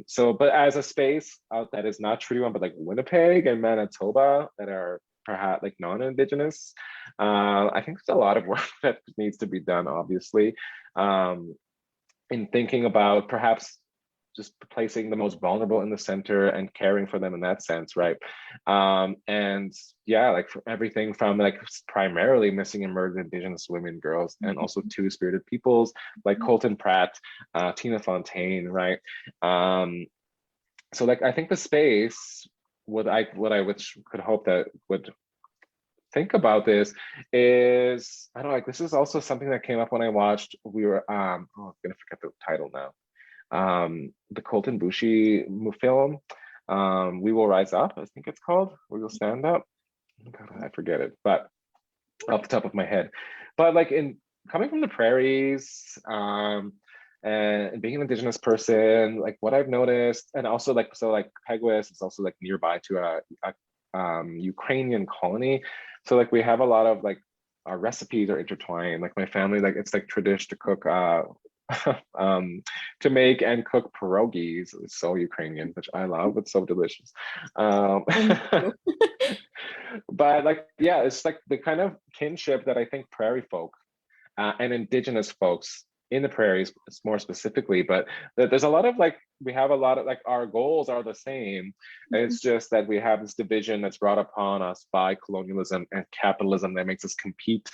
So, but as a space that is not Treaty One, but like Winnipeg and Manitoba that are perhaps like non-Indigenous, I think there's a lot of work that needs to be done, obviously, in thinking about perhaps just placing the most vulnerable in the center and caring for them in that sense, right? And yeah, like for everything from like primarily missing and murdered Indigenous women, girls, and also Two-Spirited peoples like Colton Pratt, Tina Fontaine, right? So like I think the space, what I could hope that would think about this is, I don't know, like this is also something that came up when I watched, we were oh, I'm gonna forget the title now, the Colton Bushi film, We Will Rise Up, I think it's called. We Will Stand Up. God, I forget it, but off the top of my head. But like in coming from the prairies, and being an Indigenous person, like what I've noticed, and also like so like Peguis is also like nearby to a Ukrainian colony. So like we have a lot of like our recipes are intertwined. Like my family, like it's like tradition to cook to make and cook pierogies. It's so Ukrainian, which I love. It's so delicious. But like, yeah, it's like the kind of kinship that I think prairie folk and Indigenous folks in the prairies more specifically, but there's a lot of like, we have a lot of like, our goals are the same. It's just that we have this division that's brought upon us by colonialism and capitalism that makes us compete.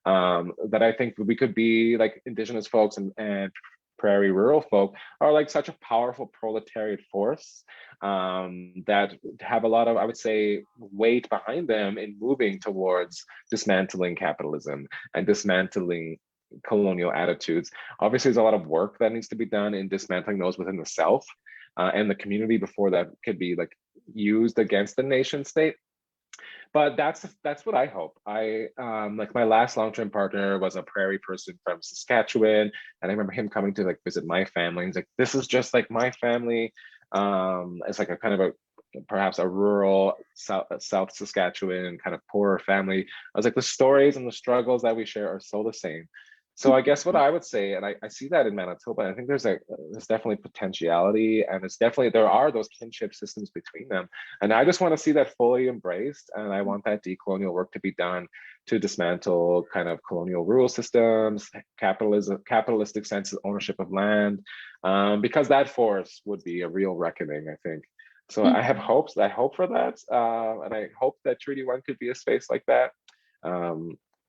That I think we could be like Indigenous folks and prairie rural folk are like such a powerful proletariat force that have a lot of, I would say, weight behind them in moving towards dismantling capitalism and dismantling colonial attitudes. Obviously, there's a lot of work that needs to be done in dismantling those within the South and the community before that could be like used against the nation state. But that's what I hope. I like my last long-term partner was a prairie person from Saskatchewan, and I remember him coming to like visit my family. He's like, "This is just like my family." It's like a kind of a perhaps a rural South Saskatchewan kind of poorer family. I was like, the stories and the struggles that we share are so the same. So I guess what I would say, and I see that in Manitoba, I think there's definitely potentiality, and it's definitely, there are those kinship systems between them. And I just want to see that fully embraced, and I want that decolonial work to be done to dismantle kind of colonial rule systems, capitalistic sense of ownership of land, because that force would be a real reckoning, I think. So I have hopes. I hope for that, and I hope that Treaty One could be a space like that.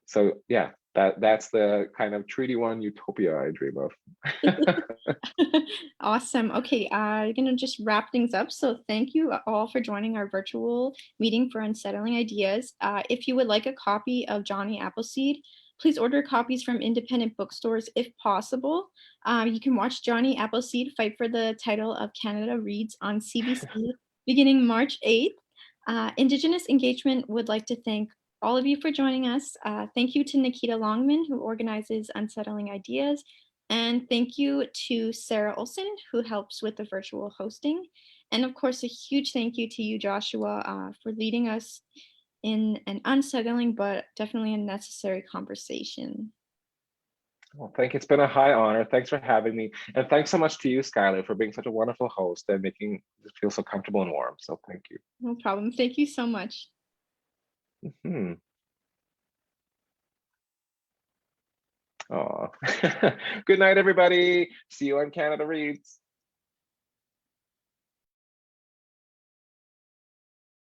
So yeah, that's the kind of Treaty One utopia I dream of. Awesome. Okay, I'm gonna just wrap things up. So thank you all for joining our virtual meeting for Unsettling Ideas. If you would like a copy of Johnny Appleseed, please order copies from independent bookstores if possible. You can watch Johnny Appleseed fight for the title of Canada Reads on CBC beginning March 8th. Indigenous Engagement would like to thank all of you for joining us. Thank you to Nikita Longman, who organizes Unsettling Ideas. And thank you to Sarah Olson, who helps with the virtual hosting. And of course, a huge thank you to you, Joshua, for leading us in an unsettling but definitely a necessary conversation. Well, thank you. It's been a high honor. Thanks for having me. And thanks so much to you, Skylar, for being such a wonderful host and making it feel so comfortable and warm. So thank you. No problem. Thank you so much. Hmm. Oh. Good night, everybody. See you on Canada Reads.